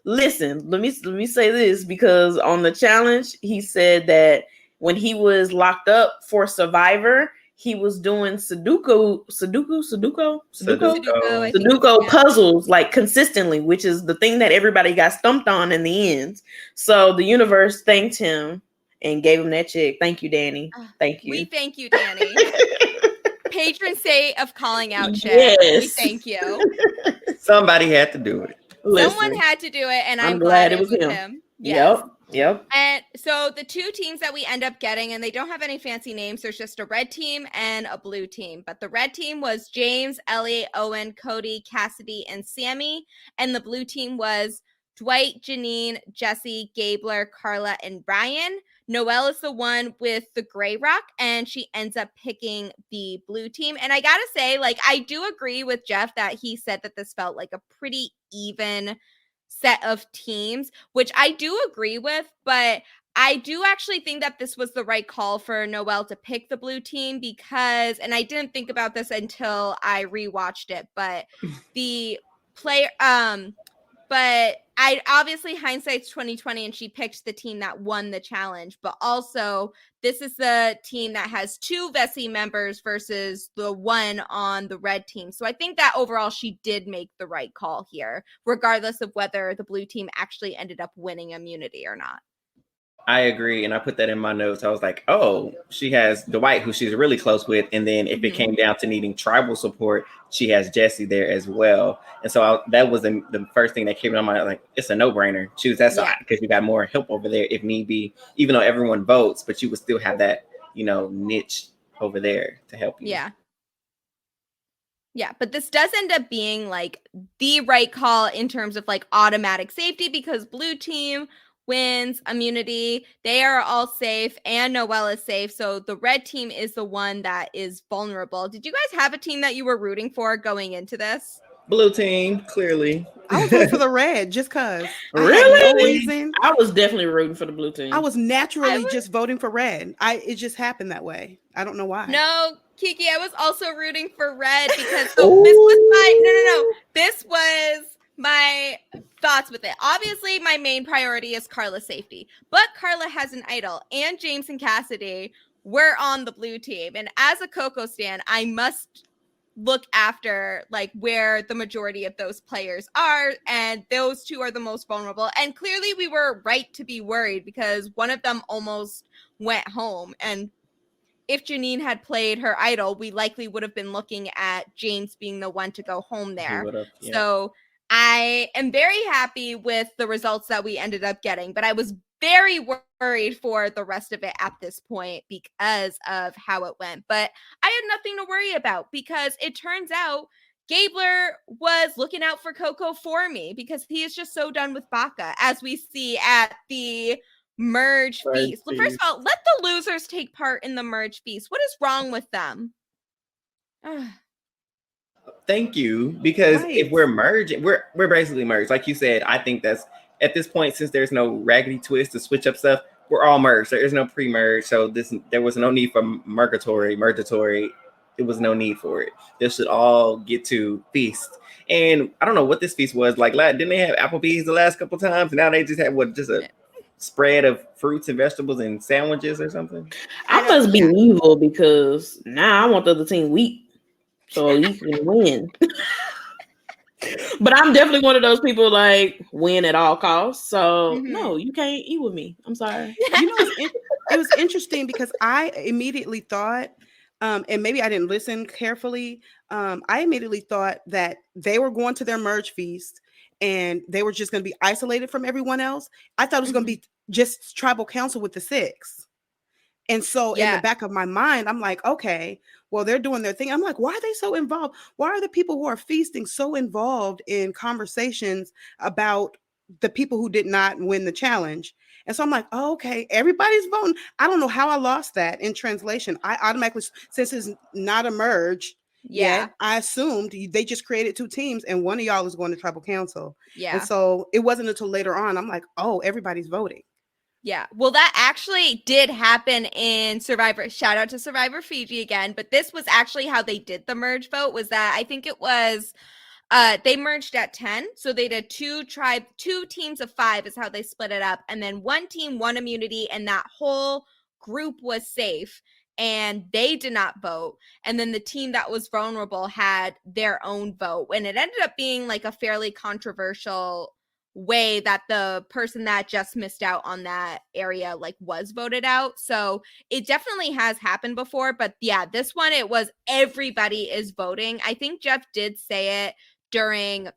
listen, let me say this, because on the challenge, he said that when he was locked up for Survivor, he was doing Sudoku puzzles like consistently, which is the thing that everybody got stumped on in the end. So the universe thanked him and gave him that check. Thank you, Danny. Thank you. We thank you, Danny. Patron saint of calling out shit. Yes. We thank you. Somebody had to do it. Someone had to do it, and I'm glad it was him. Yes. Yep. And so the 2 teams that we end up getting, and they don't have any fancy names, there's just a red team and a blue team. But the red team was James, Ellie, Owen, Cody, Cassidy, and Sammy. And the blue team was Dwight, Janine, Jesse, Gabler, Carla, and Brian. Noelle is the one with the gray rock, and she ends up picking the blue team. And I gotta say, like, I do agree with Jeff that he said that this felt like a pretty even set of teams, which I do agree with, but I do actually think that this was the right call for Noelle to pick the blue team because, and I didn't think about this until I rewatched it, but the player, But I obviously hindsight's 2020, and she picked the team that won the challenge. But also, this is the team that has 2 Vessi members versus the one on the red team. So I think that overall she did make the right call here, regardless of whether the blue team actually ended up winning immunity or not. I agree. And I put that in my notes. I was like, oh, she has Dwight, who she's really close with. And then if it came down to needing tribal support, she has Jesse there as well. And so that was the first thing that came to my mind. Like, it's a no-brainer. Choose that side because you got more help over there if need be, even though everyone votes, but you would still have that, niche over there to help you. Yeah. Yeah, but this does end up being like the right call in terms of like automatic safety because blue team wins immunity. They are all safe and Noelle is safe. So the red team is the one that is vulnerable. Did you guys have a team that you were rooting for going into this? Blue team, clearly. I was rooting for the red just because. Really? I had no reason. I was definitely rooting for the blue team. I was naturally just voting for red. It just happened that way. I don't know why. No, Kiki, I was also rooting for red because this was This was my thoughts with it. Obviously, my main priority is Carla's safety, but Carla has an idol, and James and Cassidy were on the blue team. And as a Coco stan, I must look after like where the majority of those players are, and those 2 are the most vulnerable. And clearly, we were right to be worried because one of them almost went home. And if Janine had played her idol, we likely would have been looking at James being the one to go home there. Yeah. So I am very happy with the results that we ended up getting, but I was very worried for the rest of it at this point because of how it went. But I had nothing to worry about because it turns out Gabler was looking out for Coco for me because he is just so done with Baka, as we see at the merge feast. First of all, let the losers take part in the merge feast. What is wrong with them? Thank you, because if we're merging, we're basically merged. Like you said, I think that's at this point, since there's no raggedy twist to switch up stuff, we're all merged. There is no pre-merge, so there was no need for mergatory. It was no need for it. This should all get to feast. And I don't know what this feast was like. Didn't they have Applebee's the last couple times? Now they just have just a spread of fruits and vegetables and sandwiches or something. I must be evil because now I want the other team weak so you can win. But I'm definitely one of those people like win at all costs. So no, you can't eat with me. I'm sorry. It was interesting because I immediately thought, and maybe I didn't listen carefully. I immediately thought that they were going to their merge feast and they were just going to be isolated from everyone else. I thought it was going to be just tribal council with the 6. And so in the back of my mind, I'm like, okay, well, they're doing their thing. I'm like, why are they so involved? Why are the people who are feasting so involved in conversations about the people who did not win the challenge? And so I'm like, oh, okay, everybody's voting. I don't know how I lost that in translation. I automatically, since it's not a merge yet, I assumed they just created 2 teams and one of y'all is going to tribal council. Yeah. And so it wasn't until later on, I'm like, oh, everybody's voting. Yeah, well, that actually did happen in Survivor. Shout out to Survivor Fiji again. But this was actually how they did the merge vote, was that I think it was they merged at 10. So they did 2 teams of 5 is how they split it up. And then 1 team won immunity and that whole group was safe and they did not vote. And then the team that was vulnerable had their own vote. And it ended up being like a fairly controversial way that the person that just missed out on that area like was voted out. So it definitely has happened before, but yeah, this one, it was everybody is voting. I think Jeff did say it during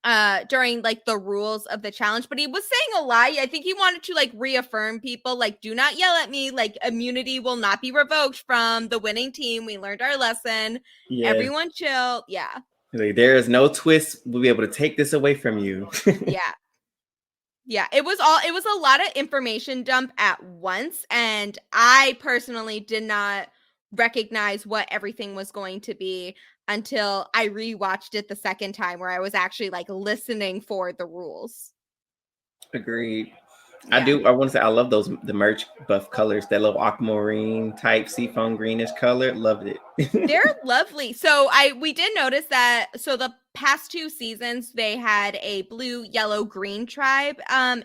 like the rules of the challenge, but he was saying a lie. I think he wanted to like reaffirm people, like, do not yell at me, like immunity will not be revoked from the winning team. We learned our lesson. Everyone chill. Yeah. Like, there is no twist. We'll be able to take this away from you. Yeah, it was a lot of information dump at once. And I personally did not recognize what everything was going to be until I rewatched it the second time, where I was actually like listening for the rules. Agreed. Yeah. I want to say I love the merch buff colors, that little aquamarine type seafoam greenish color. Loved it. They're lovely. So we did notice that. So the past 2 seasons, they had a blue, yellow, green tribe, and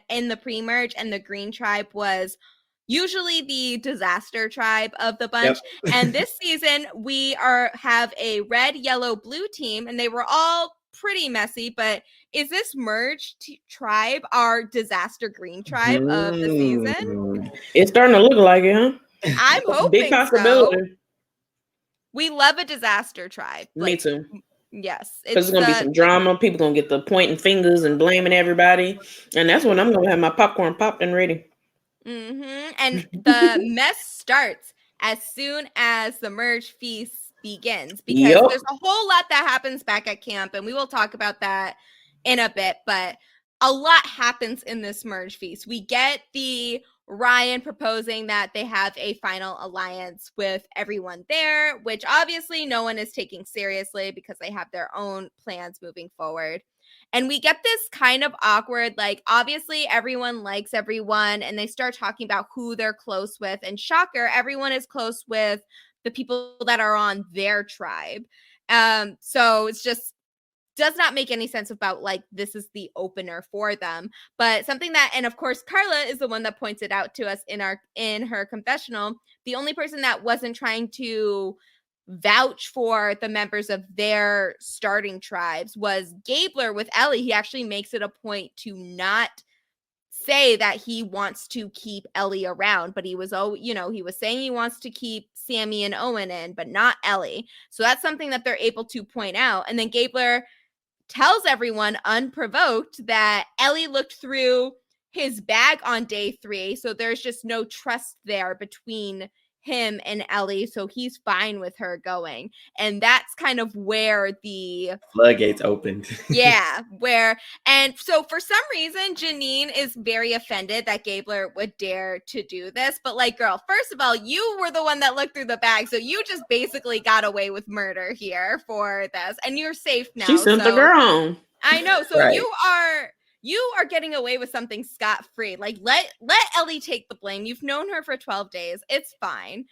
in the pre-merge, and the green tribe was usually the disaster tribe of the bunch. Yep. And this season, we have a red, yellow, blue team, and they were all pretty messy, but is this merged tribe our disaster green tribe of the season? It's starting to look like it, huh? I'm hoping Big possibility. so. We love a disaster tribe. Me too. Yes. Because there's going to be some drama. People going to get the pointing fingers and blaming everybody. And that's when I'm going to have my popcorn popped and ready. Mm-hmm. And the mess starts as soon as the merge feast begins, because there's a whole lot that happens back at camp, and we will talk about that in a bit, but a lot happens in this merge feast. We get the Ryan proposing that they have a final alliance with everyone there, which obviously no one is taking seriously because they have their own plans moving forward. And we get this kind of awkward, like, obviously everyone likes everyone, and they start talking about who they're close with. And shocker, everyone is close with the people that are on their tribe. So it's just does not make any sense about, like, this is the opener for them. But something that, and of course, Carla is the one that points it out to us in her confessional. The only person that wasn't trying to vouch for the members of their starting tribes was Gabler with Ellie. He actually makes it a point to not say that he wants to keep Ellie around, but he was saying he wants to keep Sammy and Owen in, but not Ellie. So that's something that they're able to point out. And then Gabler tells everyone unprovoked that Ellie looked through his bag on day 3, so there's just no trust there between him and Ellie, so he's fine with her going. And that's kind of where the floodgates opened. And so for some reason, Janine is very offended that Gabler would dare to do this. But, like, girl, first of all, you were the one that looked through the bag, so you just basically got away with murder here for this, and you're safe now. She sent the girl home. I know. So right. you are getting away with something scot-free. Like, let Ellie take the blame. You've known her for 12 days. It's fine.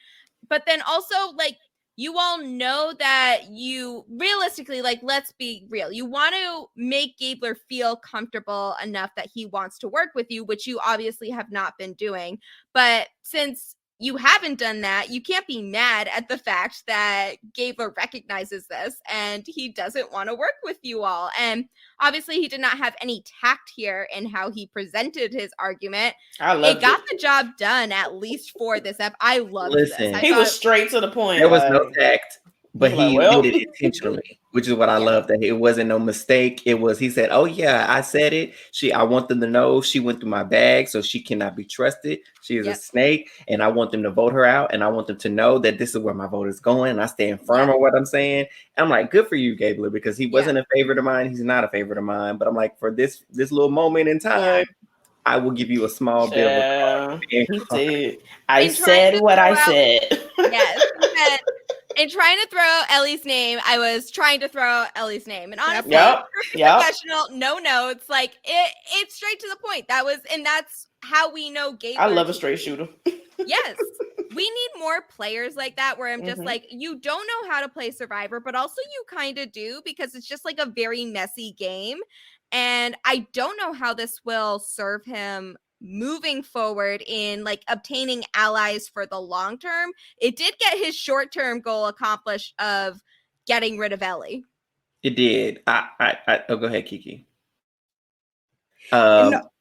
But then also, like, you all know that you realistically, like, let's be real. You want to make Gabler feel comfortable enough that he wants to work with you, which you obviously have not been doing. But since you haven't done that, you can't be mad at the fact that Gabler recognizes this and he doesn't want to work with you all. And obviously he did not have any tact here in how he presented his argument. It got the job done, at least for this ep. I loved this. He was straight to the point. There was no tact, but he did it intentionally, which is what I love, that it wasn't no mistake. It was, he said, oh yeah, I said it. I want them to know she went through my bag, so she cannot be trusted. She is a snake, and I want them to vote her out, and I want them to know that this is where my vote is going, and I stand firm on what I'm saying. And I'm like, good for you, Gabler, because he wasn't a favorite of mine. He's not a favorite of mine, but I'm like, for this little moment in time, I will give you a small bit of a I said what I said. Yes. In trying to throw Ellie's name, I was trying to throw Ellie's name. And honestly, professional, no notes. Like, it's straight to the point. That's how we know Gabler. I love a straight shooter. Yes. We need more players like that, where I'm just like, you don't know how to play Survivor, but also you kind of do, because it's just like a very messy game. And I don't know how this will serve him moving forward in, like, obtaining allies for the long term. It did get his short-term goal accomplished of getting rid of Ellie. It did. Go ahead, Kiki. Look,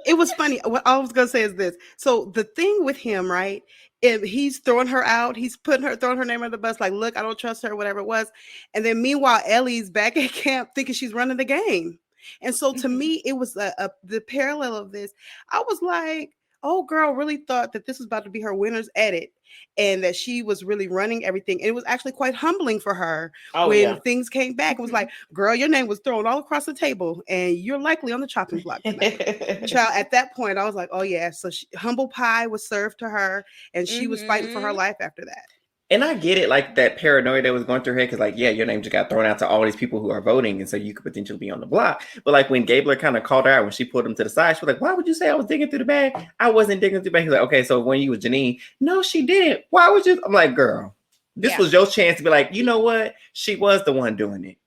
it was funny. What I was gonna say is this. So the thing with him, right? If he's throwing her out, he's throwing her name on the bus, like, look, I don't trust her, whatever it was. And then meanwhile, Ellie's back at camp thinking she's running the game. And so to me, it was the parallel of this. I was like, oh, girl really thought that this was about to be her winner's edit and that she was really running everything. And it was actually quite humbling for her when things came back. It was like, girl, your name was thrown all across the table and you're likely on the chopping block tonight. Child, at that point, I was like, oh, yeah. So humble pie was served to her and she was fighting for her life after that. And I get it, like, that paranoia that was going through her head, because, like, yeah, your name just got thrown out to all these people who are voting, and so you could potentially be on the block. But, like, when Gabler kind of called her out, when she pulled him to the side, she was like, why would you say I was digging through the bag? I wasn't digging through the bag. He's like, okay, so when you was Janine, no, she didn't. Why would you? I'm like, girl, This was your chance to be like, you know what? She was the one doing it.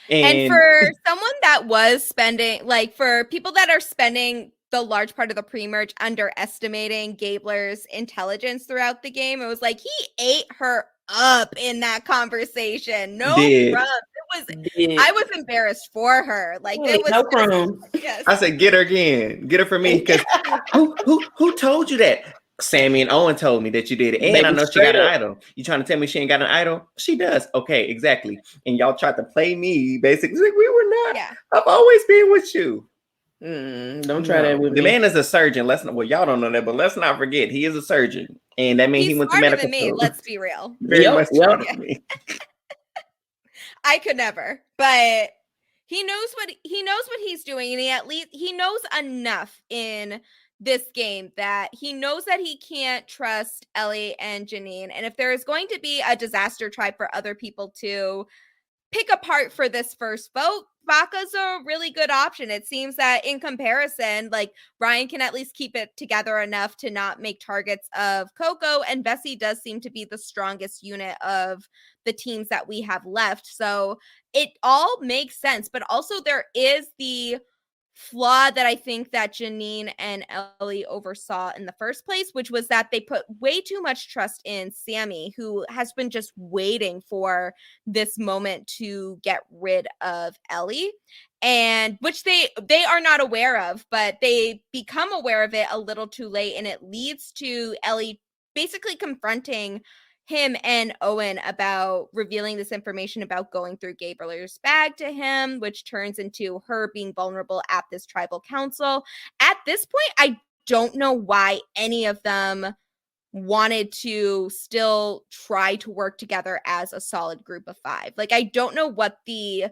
And for someone that was spending, like for people that are spending the large part of the pre-merge underestimating Gabler's intelligence throughout the game, it was like he ate her up in that conversation. No crumbs. I was embarrassed for her. Like it was no crumbs. Yes. I said, get her again. Get her for me. Because who told you that? Sammy and Owen told me that you did it. And I know she got an idol. You trying to tell me she ain't got an idol? She does. Okay, exactly. And y'all tried to play me, basically. Like, we were not. Yeah. I've always been with you. Don't try that with me. The man is a surgeon. Y'all don't know that, but let's not forget he is a surgeon. And that means he went to medical school. Let's be real. Very much smarter than me. I could never, but he knows what he's doing, and he knows enough in this game that he knows that he can't trust Ellie and Janine. And if there is going to be a disaster tribe for other people to pick apart for this first vote, Vaca's a really good option. It seems that in comparison, like Ryan can at least keep it together enough to not make targets of Coco, and Bessie does seem to be the strongest unit of the teams that we have left. So it all makes sense, but also there is the flaw that I think that Janine and Ellie oversaw in the first place, which was that they put way too much trust in Sammy, who has been just waiting for this moment to get rid of Ellie, and which they are not aware of, but they become aware of it a little too late, and it leads to Ellie basically confronting him and Owen about revealing this information about going through Gabler's bag to him, which turns into her being vulnerable at this tribal council. At this point, I don't know why any of them wanted to still try to work together as a solid group of 5. Like, I don't know what the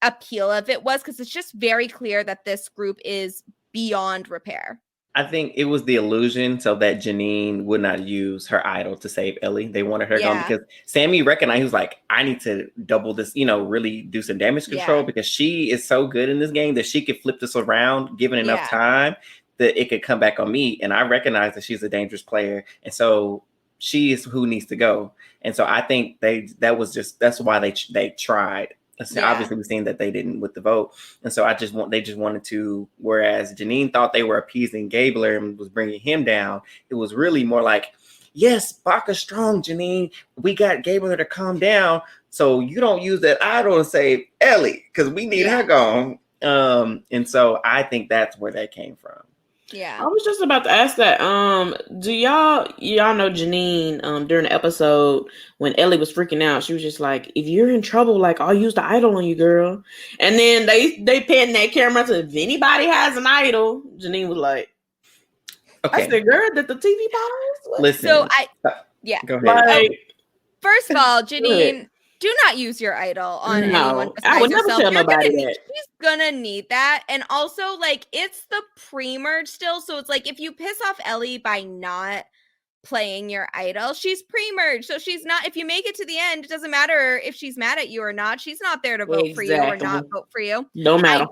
appeal of it was, because it's just very clear that this group is beyond repair. I think it was the illusion so that Janine would not use her idol to save Ellie. They wanted her gone because Sammy recognized, he was like, I need to double this, really do some damage control because she is so good in this game that she could flip this around given enough time that it could come back on me. And I recognize that she's a dangerous player. And so she is who needs to go. And so I think that's why they tried. Obviously, we've seen that they didn't with the vote, and so they just wanted to. Whereas Janine thought they were appeasing Gabler and was bringing him down, it was really more like, "Yes, Baca's strong, Janine. We got Gabler to calm down, so you don't use that idol to save Ellie because we need her gone." And so I think that's where that came from. Yeah, I was just about to ask that. Do y'all know Janine? During the episode when Ellie was freaking out, she was just like, "If you're in trouble, like I'll use the idol on you, girl." And then they pan that camera to, if anybody has an idol, Janine was like, "Okay, I said, girl, that the TV pause." Listen, so go ahead. First of all, Janine, do not use your idol on anyone besides I would never tell nobody that. She's gonna need that. And also, like, it's the pre-merge still. So it's like, if you piss off Ellie by not playing your idol, she's pre-merge. So she's not, if you make it to the end, it doesn't matter if she's mad at you or not. She's not there to vote for you or not vote for you. No matter.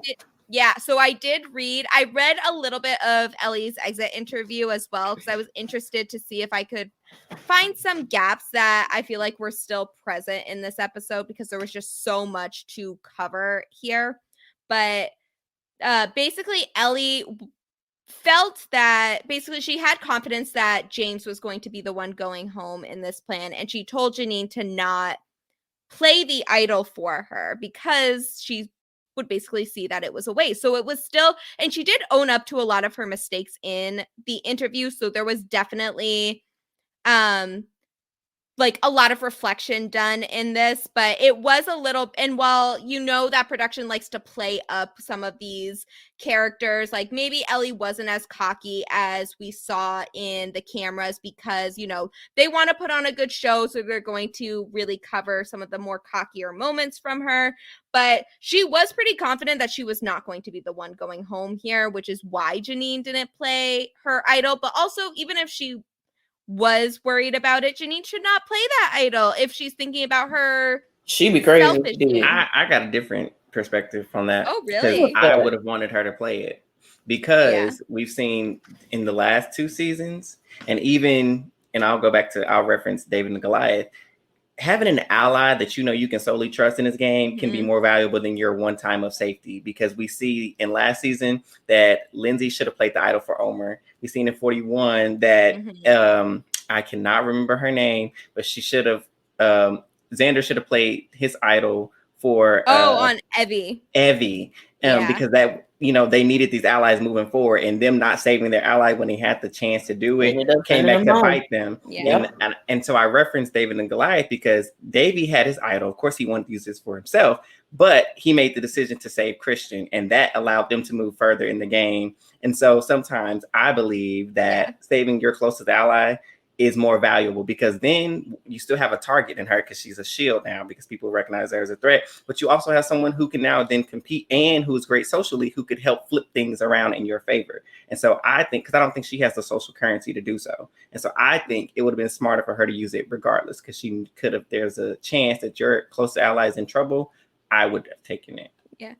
So I read a little bit of Ellie's exit interview as well, because I was interested to see if I could find some gaps that I feel like were still present in this episode, because there was just so much to cover here. But basically, Ellie felt that she had confidence that James was going to be the one going home in this plan, and she told Janine to not play the idol for her because she would basically see that it was a waste. So it was still, and she did own up to a lot of her mistakes in the interview. So there was definitely like a lot of reflection done in this, but it was a little, and while that production likes to play up some of these characters, like maybe Ellie wasn't as cocky as we saw in the cameras because, they want to put on a good show. So they're going to really cover some of the more cockier moments from her, but she was pretty confident that she was not going to be the one going home here, which is why Janine didn't play her idol. But also, even if she was worried about it, Janine should not play that idol if she's thinking about her. She'd be crazy. I got a different perspective on that. Oh, really? I would have wanted her to play it because we've seen in the last 2 seasons, and I'll go back to, I'll reference David and Goliath. having an ally that you know you can solely trust in this game can be more valuable than your one time of safety, because we see in last season that Lindsay should have played the idol for Omer. We've seen in 41 that I cannot remember her name, but she should have Xander should have played his idol for on Evie. Because that, you know, they needed these allies moving forward, and them not saving their ally when they had the chance to do it came back to bite them. And so I referenced David and Goliath because Davey had his idol. Of course, he wanted to use this for himself, but he made the decision to save Christian, and that allowed them to move further in the game. And so sometimes I believe that saving your closest ally is more valuable, because then you still have a target in her because she's a shield now, because people recognize her as a threat, but you also have someone who can now then compete and who's great socially, who could help flip things around in your favor. And so I think, because I don't think she has the social currency to do so. And so I think it would have been smarter for her to use it regardless, because she could have, there's a chance that your close ally is in trouble. I would have taken it. Yeah,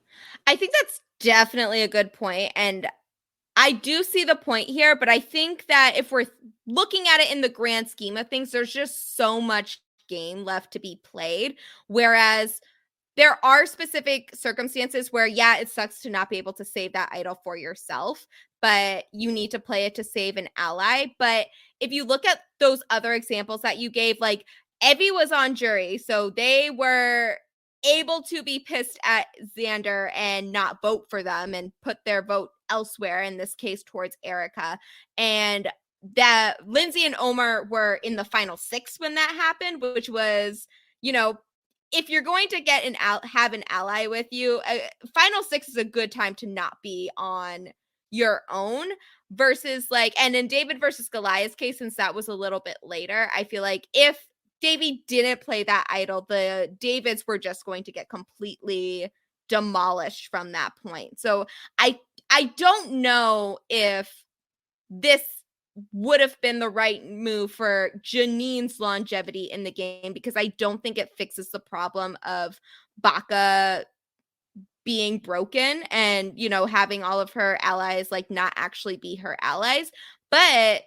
I think that's definitely a good point. And I do see the point here, but I think that if we're looking at it in the grand scheme of things, there's just so much game left to be played. Whereas there are specific circumstances where, it sucks to not be able to save that idol for yourself, but you need to play it to save an ally. But if you look at those other examples that you gave, like Evie was on jury, so they were able to be pissed at Xander and not vote for them and put their vote elsewhere, in this case towards Erica. And that Lindsay and Omer were in the final 6 when that happened, which was, you know, if you're going to get have an ally with you, final 6 is a good time to not be on your own, versus like, and in David versus Goliath's case, since that was a little bit later, I feel like if Davey didn't play that idol, the Davids were just going to get completely demolished from that point. So I don't know if this would have been the right move for Janine's longevity in the game, because I don't think it fixes the problem of Baka being broken and, you know, having all of her allies like not actually be her allies. But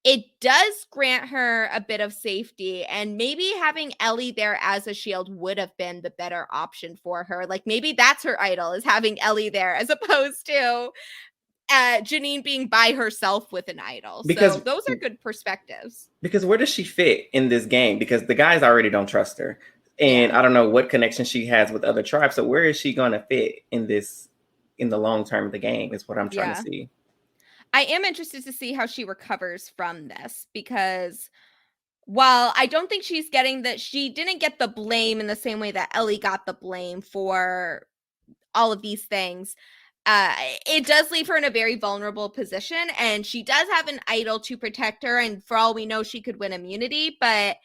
it does grant her a bit of safety, and maybe having Ellie there as a shield would have been the better option for her. Like maybe that's her idol, is having Ellie there, as opposed to Janine being by herself with an idol. Because so those are good perspectives. Because where does she fit in this game? Because the guys already don't trust her, and I don't know what connection she has with other tribes. So where is she going to fit in this, in the long term of the game, is what I'm trying to see. I am interested to see how she recovers from this, because while I don't think she's getting that, she didn't get the blame in the same way that Ellie got the blame for all of these things. It does leave her in a very vulnerable position, and she does have an idol to protect her. And for all we know, she could win immunity, but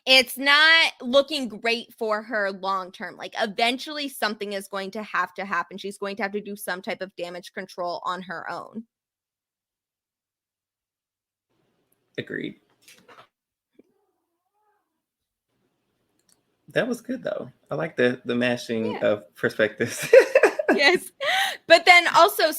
it's not looking great for her long term. Like eventually something is going to have to happen. She's going to have to do some type of damage control on her own. Agreed. That was good though. I like the mashing of perspectives. Yes. But then also,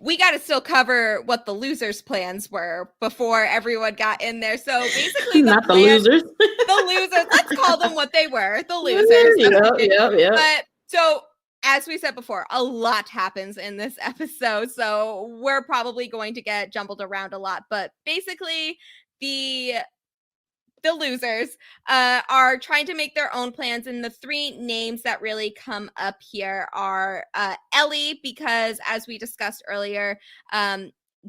we got to still cover what the losers' plans were before everyone got in there. So basically, not the losers. The losers. Let's call them what they were. The losers. Yeah. But so, as we said before, a lot happens in this episode. So we're probably going to get jumbled around a lot. But basically, the losers are trying to make their own plans, and the 3 names that really come up here are Ellie, because as we discussed earlier,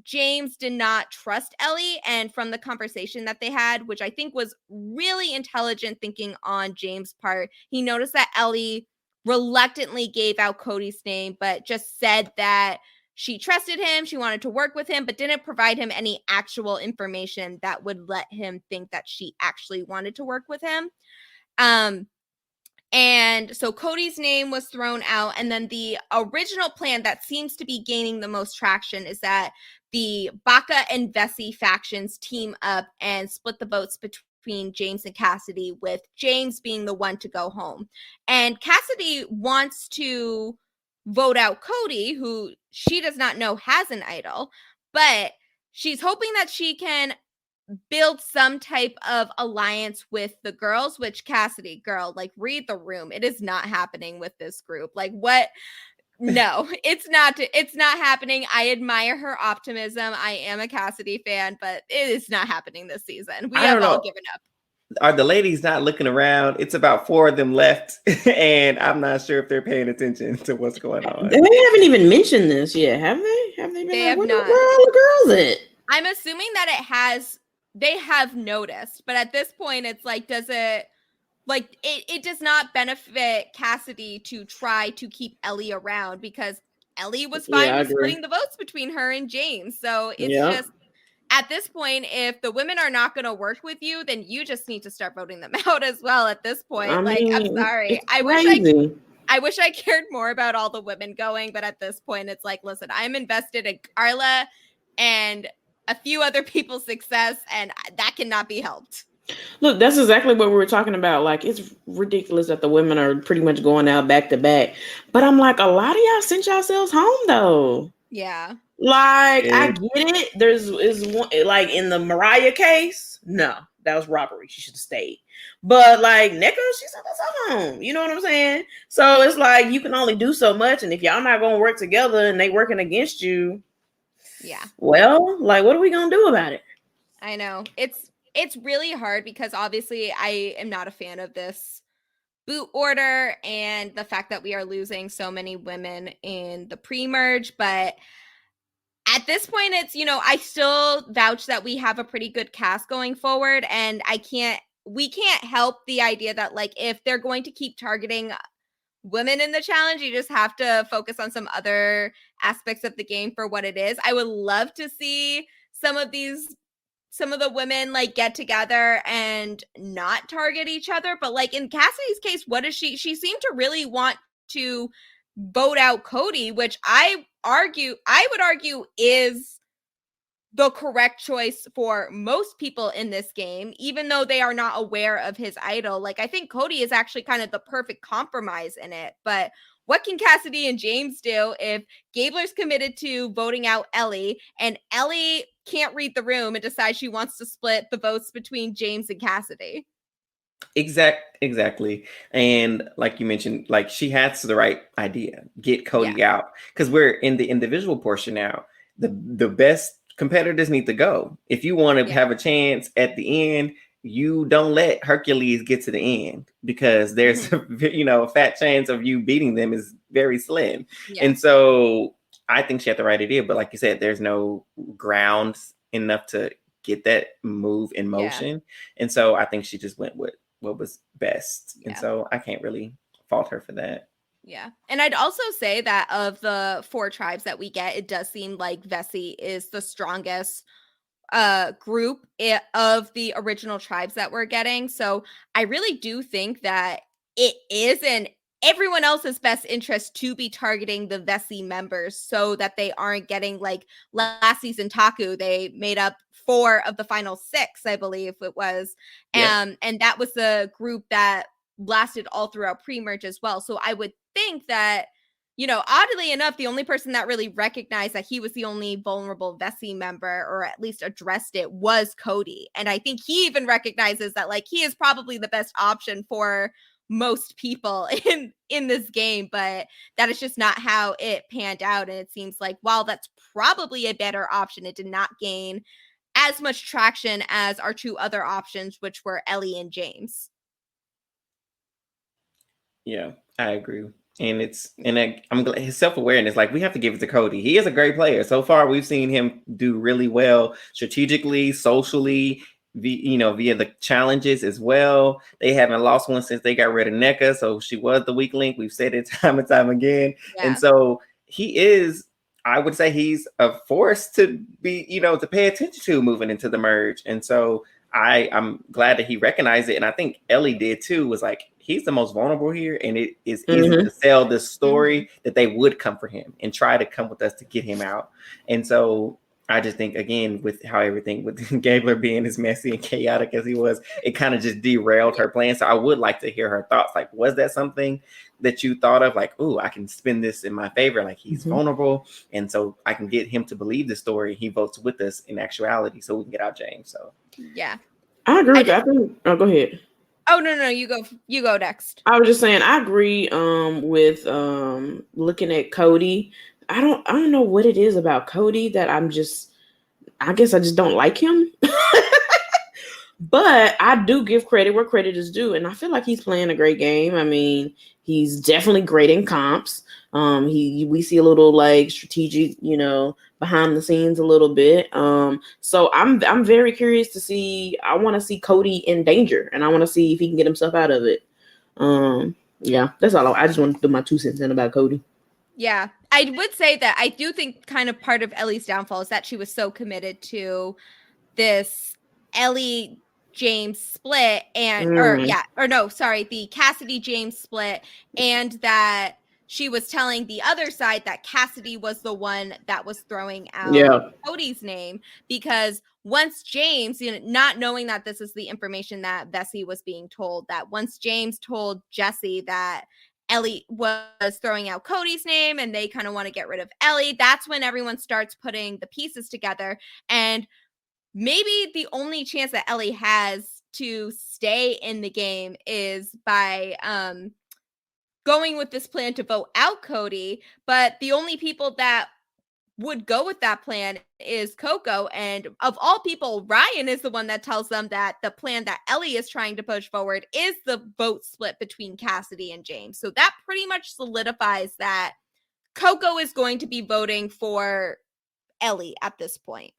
James did not trust Ellie, and from the conversation that they had, which I think was really intelligent thinking on James' part, he noticed that Ellie reluctantly gave out Cody's name, but just said that she trusted him, she wanted to work with him, but didn't provide him any actual information that would let him think that she actually wanted to work with him. And so Cody's name was thrown out. And then the original plan that seems to be gaining the most traction is that the Baka and Vesey factions team up and split the votes between James and Cassidy, with James being the one to go home. And Cassidy wants to vote out Cody, who she does not know has an idol, but she's hoping that she can build some type of alliance with the girls, which Cassidy, girl, like read the room. It is not happening with this group. Like what? No, it's not happening. I admire her optimism. I am a Cassidy fan, but it is not happening this season. We have all given up. Are the ladies not looking around? It's about 4 of them left, and I'm not sure if they're paying attention to what's going on. They haven't even mentioned this yet, have they? Have they been? They have not. Where are all the girls at? I'm assuming that they have noticed, but at this point, it's like, does it? Like, it does not benefit Cassidy to try to keep Ellie around because Ellie was fine with splitting the votes between her and James. So it's just, at this point, if the women are not going to work with you, then you just need to start voting them out as well at this point. I'm sorry. I wish I cared more about all the women going, but at this point, it's like, listen, I'm invested in Carla and a few other people's success, and that cannot be helped. Look, that's exactly what we were talking about. Like, it's ridiculous that the women are pretty much going out back to back. But I'm like, a lot of y'all sent yourselves home, though. Yeah. Like, I get it. Is one, like, in the Mariah case, no, that was robbery. She should have stayed. But, like, Nneka, she sent herself home. You know what I'm saying? So, it's like, you can only do so much. And if y'all not going to work together and they working against you, yeah. Well, like, what are we going to do about it? I know. It's really hard because obviously I am not a fan of this boot order and the fact that we are losing so many women in the pre-merge. But at this point, it's, I still vouch that we have a pretty good cast going forward. And we can't help the idea that, like, if they're going to keep targeting women in the challenge, you just have to focus on some other aspects of the game for what it is. I would love to see some of the women like get together and not target each other. But like in Cassidy's case, what is she seemed to really want to vote out Cody, which I would argue is the correct choice for most people in this game, even though they are not aware of his idol. Like, I think Cody is actually kind of the perfect compromise in it. But what can Cassidy and James do if Gabler's committed to voting out Ellie and Ellie can't read the room and decides she wants to split the votes between James and Cassidy? Exactly. And like you mentioned, like, she has the right idea. Get Cody out, because we're in the individual portion now. The best competitors need to go. If you want to have a chance at the end, you don't let Hercules get to the end, because there's a fat chance of you beating them is very slim. And so I think she had the right idea, but like you said, there's no grounds enough to get that move in motion. And so I think she just went with what was best. And so I can't really fault her for that. Yeah. And I'd also say that of the 4 tribes that we get, it does seem like Vessi is the strongest group of the original tribes that we're getting. So I really do think that it is in everyone else's best interest to be targeting the Vessi members so that they aren't getting, like last season Taku, they made up 4 of the final 6, I believe it was. And that was the group that lasted all throughout pre-merge as well. So I would think that, oddly enough, the only person that really recognized that he was the only vulnerable Vessi member, or at least addressed it, was Cody. And I think he even recognizes that, like, he is probably the best option for most people in this game, but that is just not how it panned out. And it seems like while that's probably a better option, it did not gain as much traction as our 2 other options, which were Ellie and James. Yeah, I agree. And I'm glad his self-awareness, like, we have to give it to Cody. He is a great player. So far, we've seen him do really well strategically, socially, via the challenges as well. They haven't lost one since they got rid of Nneka. So she was the weak link. We've said it time and time again. And so he is, I would say he's a force to be, to pay attention to moving into the merge. And so I'm glad that he recognized it. And I think Ellie did too, was like, he's the most vulnerable here. And it is easy to sell this story that they would come for him and try to come with us to get him out. And so I just think, again, with how everything with Gabler being as messy and chaotic as he was, it kind of just derailed her plan. So I would like to hear her thoughts. Like, was that something that you thought of? Like, oh, I can spin this in my favor. Like, he's vulnerable. And so I can get him to believe the story. He votes with us in actuality so we can get out James. So Yeah. I agree with that. Oh, go ahead. Oh no, you go next. I was just saying I agree with looking at Cody. I don't know what it is about Cody that I guess I just don't like him. But I do give credit where credit is due, and I feel like he's playing a great game. I mean, he's definitely great in comps. We see a little like strategic, behind the scenes a little bit. So I'm very curious to see. I want to see Cody in danger, and I want to see if he can get himself out of it. Yeah, that's all. I just want to do my 2 cents in about Cody. Yeah, I would say that I do think kind of part of Ellie's downfall is that she was so committed to this Ellie James split the Cassidy James split, and that she was telling the other side that Cassidy was the one that was throwing out Cody's name, because once James, not knowing that this is the information that Vesey was being told, that once James told Jesse that Ellie was throwing out Cody's name and they kind of want to get rid of Ellie, that's when everyone starts putting the pieces together. And maybe the only chance that Ellie has to stay in the game is by going with this plan to vote out Cody. But the only people that would go with that plan is Coco. And of all people, Ryan is the one that tells them that the plan that Ellie is trying to push forward is the vote split between Cassidy and James. So that pretty much solidifies that Coco is going to be voting for Ellie at this point.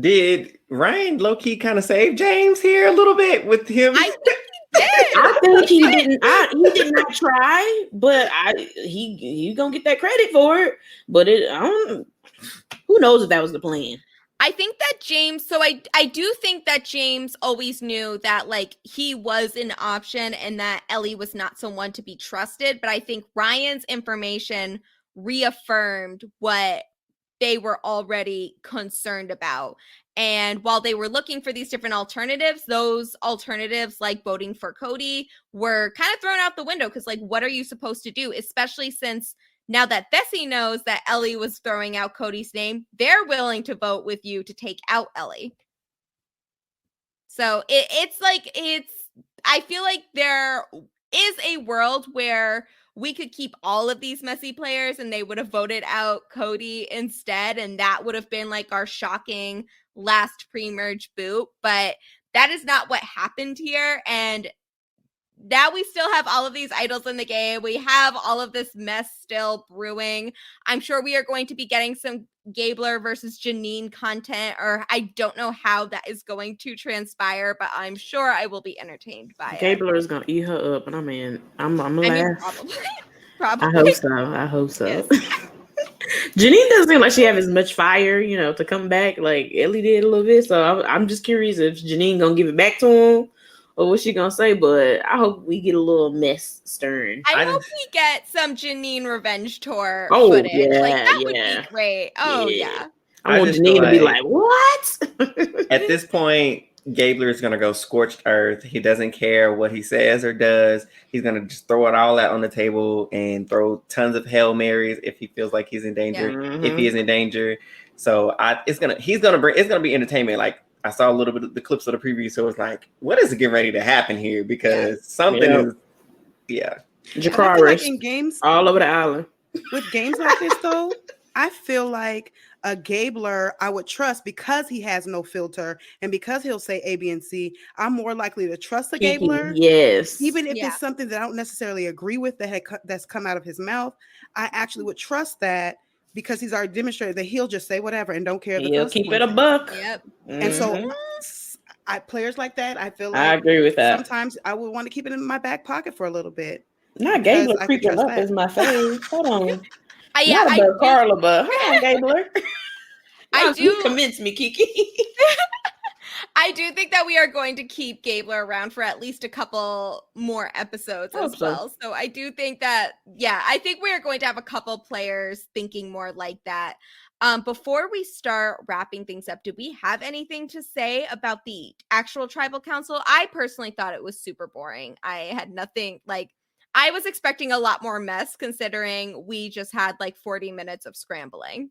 Did Ryan low-key kind of save James here a little bit with him? I think he did. I think he didn't. He did not try, but he gonna get that credit for it. But who knows if that was the plan? I think that James. So I do think that James always knew that like he was an option and that Ellie was not someone to be trusted. But I think Ryan's information reaffirmed what they were already concerned about. And while they were looking for these different alternatives, those alternatives like voting for Cody were kind of thrown out the window, because like, what are you supposed to do? Especially since now that Vesey knows that Ellie was throwing out Cody's name, they're willing to vote with you to take out Ellie. So I feel like there is a world where we could keep all of these messy players and they would have voted out Cody instead. And that would have been like our shocking last pre-merge boot. But that is not what happened here. And now we still have all of these idols in the game. We have all of this mess still brewing. I'm sure we are going to be getting some Gabler versus Janine content, or I don't know how that is going to transpire, but I'm sure I will be entertained by Gabler is gonna eat her up, and I'm probably. I hope so. Yes. Janine doesn't seem like she have as much fire, to come back like Ellie did a little bit. So I'm just curious if Janine gonna give it back to him, or what's she gonna say? But I hope we get a little mess stirring. I hope we get some Janine revenge tour footage. Yeah, like that would be great. Oh yeah. I want Janine to be like, what? At this point, Gabler is going to go scorched earth. He doesn't care what he says or does. He's going to just throw it all out on the table and throw tons of Hail Marys if he feels like he's in danger, if he is in danger. So it's going to be entertainment. Like, I saw a little bit of the clips of the preview, so it's like, what is getting ready to happen here? Because something is, Jacaris, like in games all over the island. With games like this, though, I feel like a Gabler I would trust because he has no filter and because he'll say A, B, and C. I'm more likely to trust a Gabler. Yes. Even if it's something that I don't necessarily agree with that's come out of his mouth, I actually would trust that because he's already demonstrated that he'll just say whatever and don't care. He'll keep it a buck. Yep. And so players like that, I feel like I agree with that. Sometimes I would want to keep it in my back pocket for a little bit. Not Gabler creeping up is my fave. Hold on. Carla, but hold on, Gabler. You convinced me, Kiki. I do think that we are going to keep Gabler around for at least a couple more episodes as well. So I do think that, I think we are going to have a couple players thinking more like that. Before we start wrapping things up, do we have anything to say about the actual tribal council? I personally thought it was super boring. I had nothing I was expecting a lot more mess considering we just had 40 minutes of scrambling.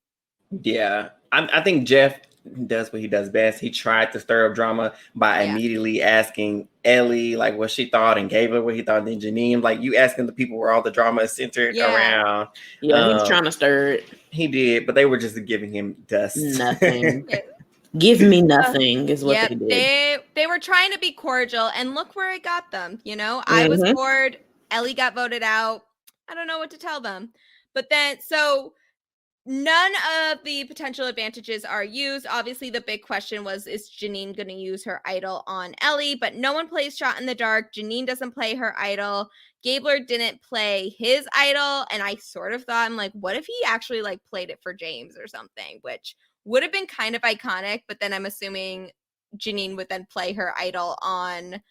Yeah, I think Jeff does what he does best. He tried to stir up drama by immediately asking Ellie like what she thought and Gabler what he thought, and then Janine like you asking the people where all the drama is centered around. Yeah, he was trying to stir it. He did, but they were just giving him dust. Nothing. Give me nothing is what they did. They were trying to be cordial, and look where it got them. You know, I was bored. Ellie got voted out. I don't know what to tell them. But then, so none of the potential advantages are used. Obviously, the big question was, is Janine going to use her idol on Ellie? But no one plays Shot in the Dark. Janine doesn't play her idol. Gabler didn't play his idol. And I sort of thought, I'm like, what if he actually like played it for James or something? Which would have been kind of iconic. But then I'm assuming Janine would then play her idol on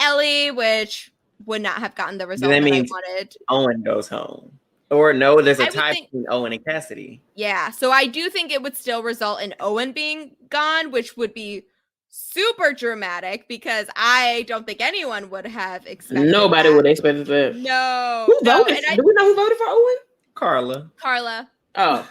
Ellie, which would not have gotten the result that I wanted. Owen goes home. Or no, there's a tie between Owen and Cassidy. Yeah, so I do think it would still result in Owen being gone, which would be super dramatic because I don't think anyone would have expected Nobody would have expected that. No. Who voted? Do we know who voted for Owen? Carla. Oh.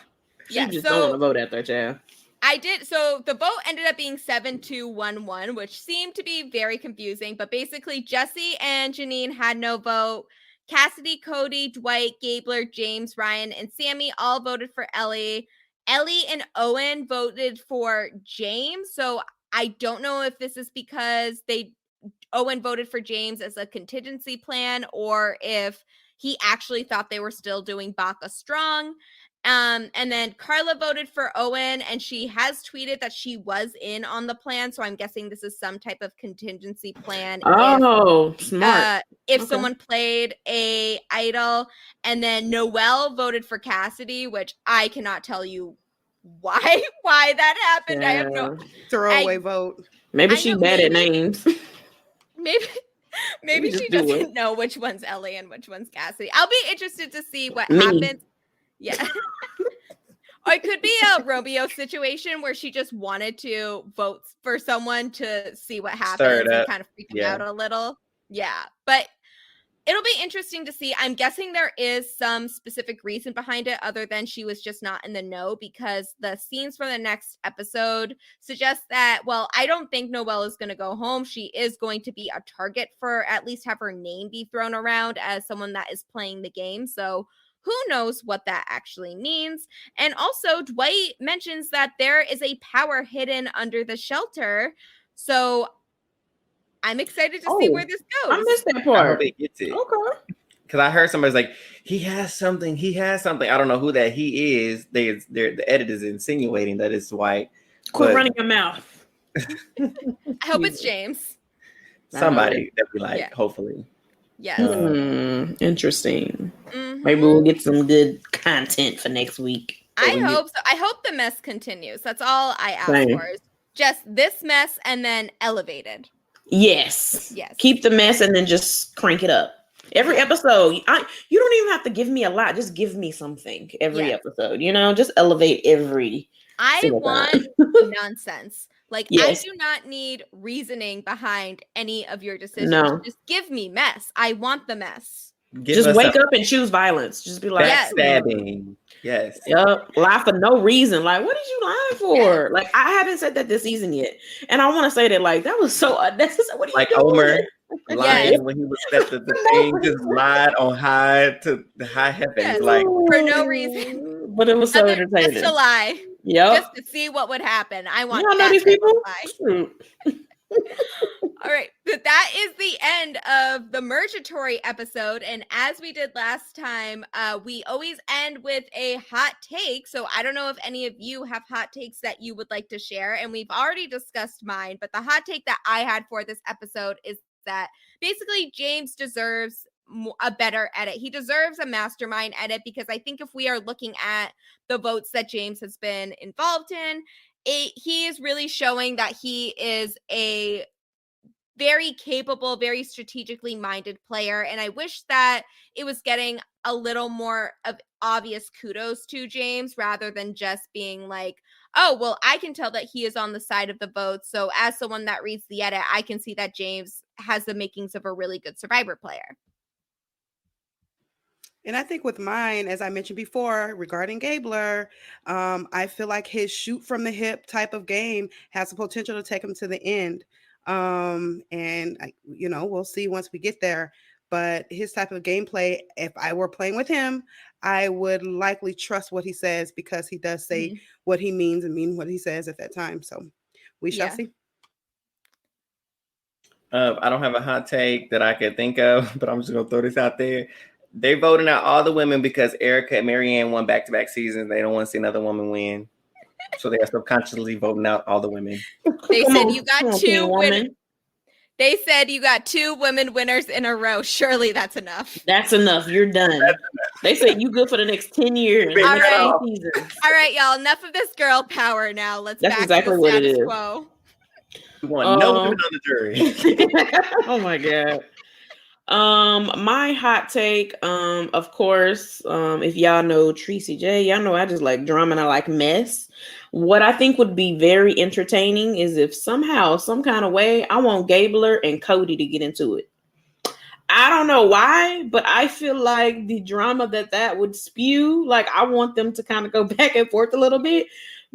She just don't want to vote out there, child. I did. So the vote ended up being 7-2-1-1, which seemed to be very confusing. But basically, Jesse and Janine had no vote. Cassidy, Cody, Dwight, Gabler, James, Ryan, and Sammy all voted for Ellie. Ellie and Owen voted for James. So I don't know if this is because Owen voted for James as a contingency plan or if he actually thought they were still doing Baka strong. And then Carla voted for Owen, and she has tweeted that she was in on the plan. So I'm guessing this is some type of contingency plan. Oh, smart. If someone played a idol. And then Noelle voted for Cassidy, which I cannot tell you why that happened. Yeah. I have no throwaway vote. Maybe she's bad at names. Maybe she doesn't know which one's Ellie and which one's Cassidy. I'll be interested to see what happens. Yeah. Or it could be a Romeo situation where she just wanted to vote for someone to see what happens and kind of freak them out a little. Yeah. But it'll be interesting to see. I'm guessing there is some specific reason behind it other than she was just not in the know, because the scenes from the next episode suggest that, well, I don't think Noelle is going to go home. She is going to be a target for at least have her name be thrown around as someone that is playing the game. So who knows what that actually means? And also, Dwight mentions that there is a power hidden under the shelter. So I'm excited to see where this goes. I missed that part. I hope it gets it. Okay. Because I heard somebody's like, he has something. I don't know who that he is. The editor's insinuating that it's Dwight. Quit running your mouth. I hope it's James. Somebody that we like, hopefully. Yes. Interesting. Mm-hmm. Maybe we'll get some good content for next week. I hope so. I hope the mess continues. That's all I ask for. Is just this mess and then elevated. Yes. Keep the mess and then just crank it up. Every episode, you don't even have to give me a lot. Just give me something every episode. Just elevate every. I want nonsense. Like, I do not need reasoning behind any of your decisions. No. Just give me mess. I want the mess. Just wake up and choose violence. Just be like, backstabbing. Yes. Yep. Lie for no reason. Like, what did you lie for? Like, I haven't said that this season yet. And I want to say that, like, that was so unnecessary. What are you doing? Omer lying when he was at the thing, just lied on high to the high heavens. Like, for no reason. But it was so entertaining. Just a lie. Yep. Just to see what would happen. I want you know these people. All right. But that is the end of the Mergatory episode. And as we did last time, we always end with a hot take. So I don't know if any of you have hot takes that you would like to share. And we've already discussed mine. But the hot take that I had for this episode is that basically James deserves a better edit. He deserves a mastermind edit, because I think if we are looking at the votes that James has been involved in, he is really showing that he is a very capable, very strategically minded player. And I wish that it was getting a little more of obvious kudos to James rather than just being like, oh, well, I can tell that he is on the side of the vote. So as someone that reads the edit, I can see that James has the makings of a really good Survivor player. And I think with mine, as I mentioned before, regarding Gabler, I feel like his shoot from the hip type of game has the potential to take him to the end. We'll see once we get there. But his type of gameplay, if I were playing with him, I would likely trust what he says because he does say what he means and mean what he says at that time. So we shall see. I don't have a hot take that I could think of, but I'm just gonna throw this out there. They voting out all the women because Erica and Marianne won back-to-back seasons. They don't want to see another woman win, so they are subconsciously voting out all the women. They said you got two women. They said you got 2 women winners in a row. Surely that's enough. That's enough. You're done. Enough. They said you good for the next 10 years. All right, y'all. Enough of this girl power now. Let's That's back exactly to the what status it is. quo. We want no women on the jury. Oh my God. My hot take, of course, if y'all know Tracy J, y'all know I just like drama and I like mess. What I think would be very entertaining is if somehow, some kind of way, I want Gabler and Cody to get into it. I don't know why, but I feel like the drama that would spew, like I want them to kind of go back and forth a little bit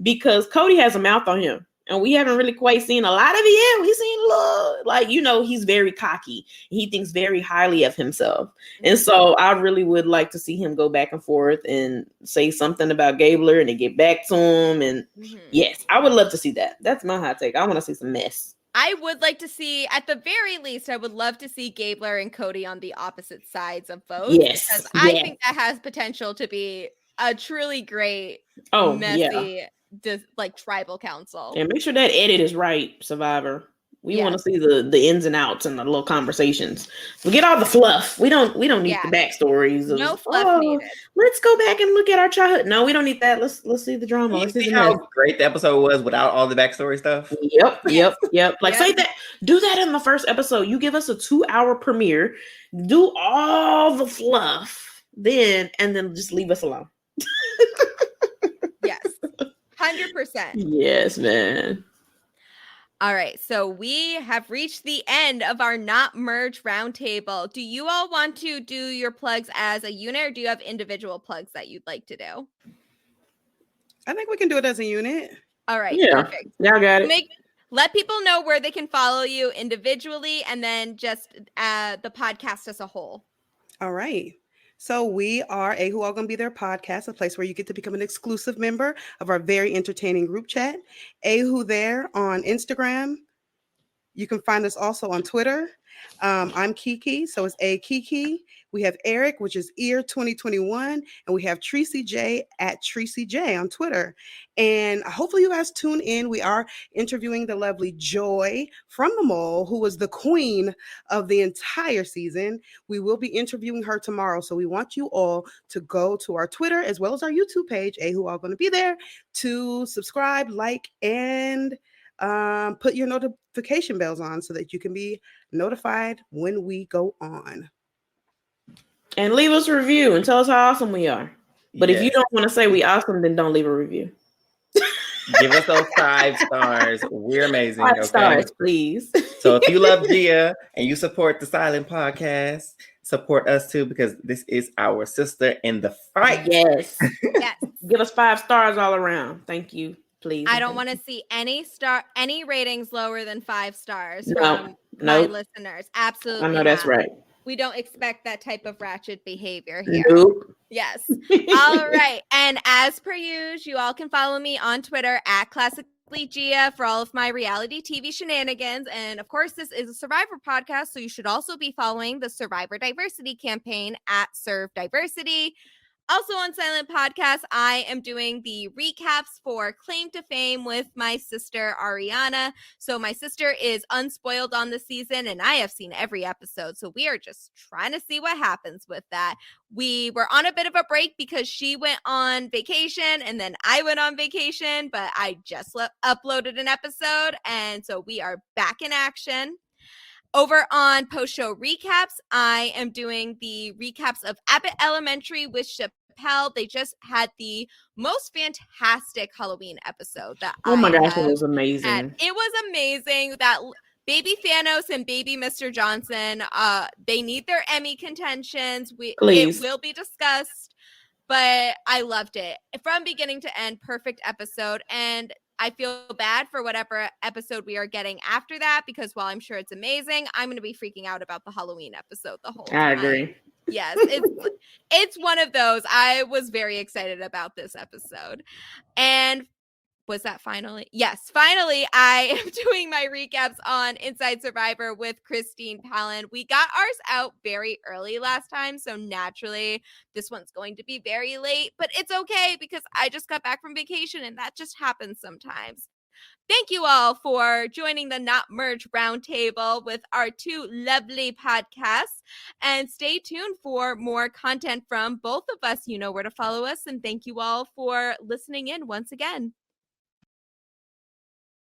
because Cody has a mouth on him. And we haven't really quite seen a lot of it yet. We've seen a little, he's very cocky. He thinks very highly of himself. And so I really would like to see him go back and forth and say something about Gabler and then get back to him. And yes, I would love to see that. That's my hot take. I want to see some mess. I would like to see, at the very least, I would love to see Gabler and Cody on the opposite sides of votes. Yes. Because I think that has potential to be a truly great, messy, tribal council. And make sure that edit is right, Survivor. We want to see the ins and outs and the little conversations. Forget all the fluff. We don't need the backstories. No fluff needed. Let's go back and look at our childhood. No, we don't need that. Let's see the drama. Let's see how great the episode was without all the backstory stuff. Yep. Like say that. Do that in the first episode. You give us a 2-hour premiere. Do all the fluff, and then just leave us alone. Yes. 100%. Yes, man. All right, so we have reached the end of our not merge roundtable. Do you all want to do your plugs as a unit, or do you have individual plugs that you'd like to do? I think we can do it as a unit. All right, perfect. Y'all got it. Let people know where they can follow you individually, and then just the podcast as a whole. All right. So we are a Who All Gonna Be There podcast, a place where you get to become an exclusive member of our very entertaining group chat. A Who There on Instagram. You can find us also on Twitter. I'm Kiki, so it's A Kiki. We have Eric, which is Ear 2021, and we have Tracy J at Tracy J on Twitter. And hopefully you guys tune in. We are interviewing the lovely Joy from The Mole, who was the queen of the entire season. We will be interviewing her tomorrow, so we want you all to go to our Twitter as well as our YouTube page, A Who All Gonna Be There, to subscribe, like, and put your notification bells on so that you can be notified when we go on. And leave us a review and tell us how awesome we are. But if you don't want to say we awesome, then don't leave a review. Give us those 5 stars. We're amazing. 5 stars, please. So if you love Gia and you support the Silent Podcast, support us too, because this is our sister in the fight. Yes. Give us 5 stars all around. Thank you. Please. I don't want to see any ratings lower than 5 stars from my listeners. Absolutely. I know that's right. We don't expect that type of ratchet behavior here. Nope. Yes. All right. And as per usual, you all can follow me on Twitter at Classically Gia for all of my reality TV shenanigans. And of course, this is a Survivor podcast, so you should also be following the Survivor Diversity campaign at Serve Diversity. Also on Silent Podcast, I am doing the recaps for Claim to Fame with my sister, Ariana. So my sister is unspoiled on the season, and I have seen every episode. So we are just trying to see what happens with that. We were on a bit of a break because she went on vacation, and then I went on vacation, but I just uploaded an episode, and so we are back in action. Over on post-show recaps, I am doing the recaps of Abbott Elementary with Chappelle. They just had the most fantastic Halloween episode that my gosh, it was amazing. It was amazing. That Baby Thanos and Baby Mr. Johnson, they need their Emmy contentions. Please. It will be discussed, but I loved it. From beginning to end, perfect episode. And I feel bad for whatever episode we are getting after that, because while I'm sure it's amazing, I'm going to be freaking out about the Halloween episode the whole time. I agree. Yes, it's one of those. I was very excited about this episode. And was that finally? Yes, finally, I am doing my recaps on Inside Survivor with Christine Palin. We got ours out very early last time, so naturally, this one's going to be very late, but it's okay because I just got back from vacation and that just happens sometimes. Thank you all for joining the Not Merge Roundtable with our two lovely podcasts. And stay tuned for more content from both of us. You know where to follow us. And thank you all for listening in once again.